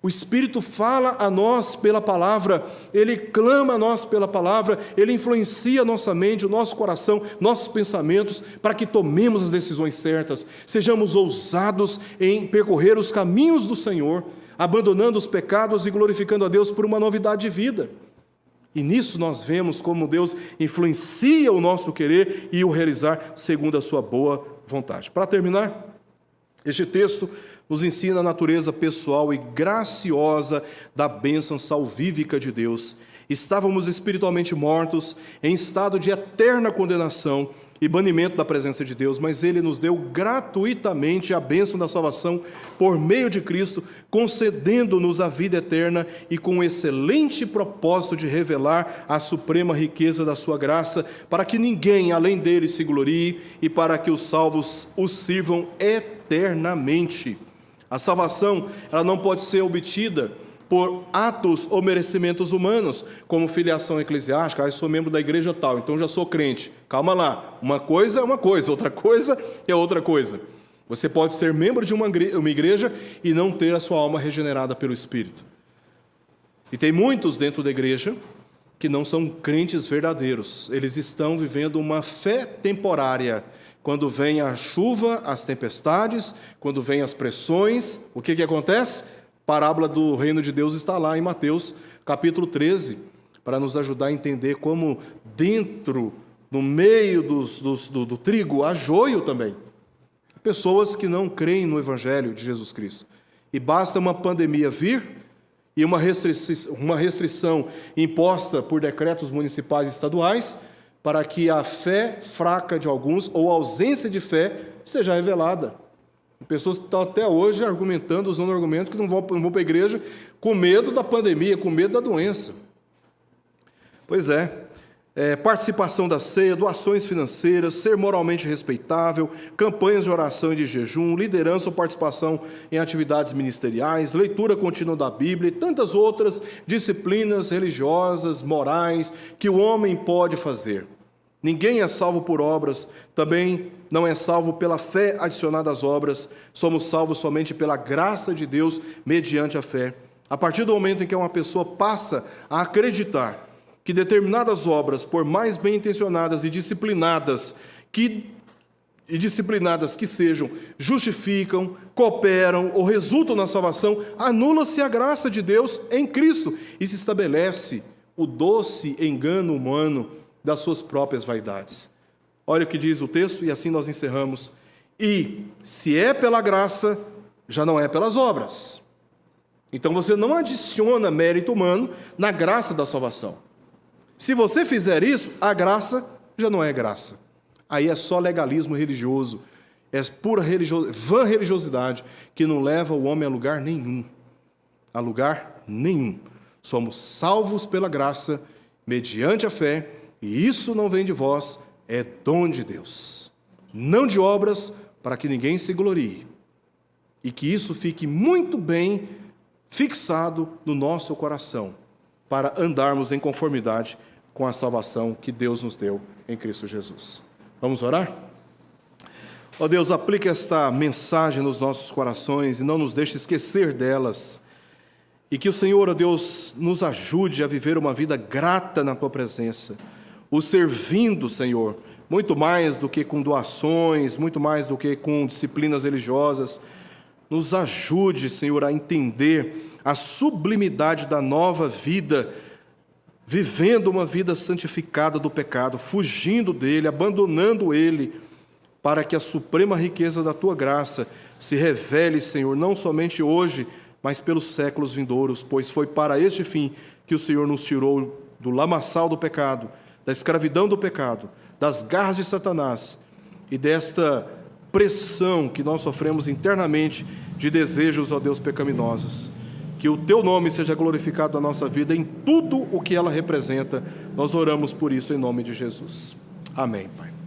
O Espírito fala a nós pela palavra, Ele clama a nós pela palavra, Ele influencia a nossa mente, o nosso coração, nossos pensamentos, para que tomemos as decisões certas, sejamos ousados em percorrer os caminhos do Senhor, abandonando os pecados e glorificando a Deus por uma novidade de vida. E nisso nós vemos como Deus influencia o nosso querer e o realizar segundo a sua boa vontade. Para terminar, este texto nos ensina a natureza pessoal e graciosa da bênção salvífica de Deus. Estávamos espiritualmente mortos, em estado de eterna condenação e banimento da presença de Deus, mas Ele nos deu gratuitamente a bênção da salvação por meio de Cristo, concedendo-nos a vida eterna e com o excelente propósito de revelar a suprema riqueza da sua graça, para que ninguém além dele se glorie e para que os salvos os sirvam eternamente. A salvação, ela não pode ser obtida por atos ou merecimentos humanos, como filiação eclesiástica. Eu sou membro da igreja tal, então já sou crente. Calma lá, uma coisa é uma coisa, outra coisa é outra coisa. Você pode ser membro de uma igreja e não ter a sua alma regenerada pelo Espírito. E tem muitos dentro da igreja que não são crentes verdadeiros. Eles estão vivendo uma fé temporária. Quando vem a chuva, as tempestades, quando vem as pressões, o que acontece? A parábola do reino de Deus está lá em Mateus, capítulo 13, para nos ajudar a entender como dentro, no meio do trigo, há joio também. Pessoas que não creem no Evangelho de Jesus Cristo. E basta uma pandemia vir e uma restrição imposta por decretos municipais e estaduais para que a fé fraca de alguns, ou a ausência de fé, seja revelada. Pessoas que estão até hoje argumentando, usando argumento que não vão para a igreja com medo da pandemia, com medo da doença. Pois participação da ceia, doações financeiras, ser moralmente respeitável, campanhas de oração e de jejum, liderança ou participação em atividades ministeriais, leitura contínua da Bíblia e tantas outras disciplinas religiosas, morais, que o homem pode fazer. Ninguém é salvo por obras, também não é salvo pela fé adicionada às obras. Somos salvos somente pela graça de Deus, mediante a fé. A partir do momento em que uma pessoa passa a acreditar que determinadas obras, por mais bem intencionadas e disciplinadas que sejam, justificam, cooperam ou resultam na salvação, anula-se a graça de Deus em Cristo e se estabelece o doce engano humano das suas próprias vaidades. Olha o que diz o texto, e assim nós encerramos. E, se é pela graça, já não é pelas obras. Então você não adiciona mérito humano na graça da salvação. Se você fizer isso, a graça já não é graça. Aí é só legalismo religioso, é pura vã religiosidade, que não leva o homem a lugar nenhum. A lugar nenhum. Somos salvos pela graça, mediante a fé, e isso não vem de vós, é dom de Deus. Não de obras, para que ninguém se glorie. E que isso fique muito bem fixado no nosso coração, para andarmos em conformidade com a salvação que Deus nos deu em Cristo Jesus. Vamos orar? Ó Deus, aplique esta mensagem nos nossos corações e não nos deixe esquecer delas. E que o Senhor, ó Deus, nos ajude a viver uma vida grata na Tua presença, o servindo, Senhor, muito mais do que com doações, muito mais do que com disciplinas religiosas. Nos ajude, Senhor, a entender a sublimidade da nova vida, vivendo uma vida santificada do pecado, fugindo dele, abandonando ele, para que a suprema riqueza da Tua graça se revele, Senhor, não somente hoje, mas pelos séculos vindouros, pois foi para este fim que o Senhor nos tirou do lamaçal do pecado, da escravidão do pecado, das garras de Satanás e desta pressão que nós sofremos internamente de desejos, ó Deus, pecaminosos. Que o Teu nome seja glorificado na nossa vida em tudo o que ela representa. Nós oramos por isso em nome de Jesus. Amém, Pai.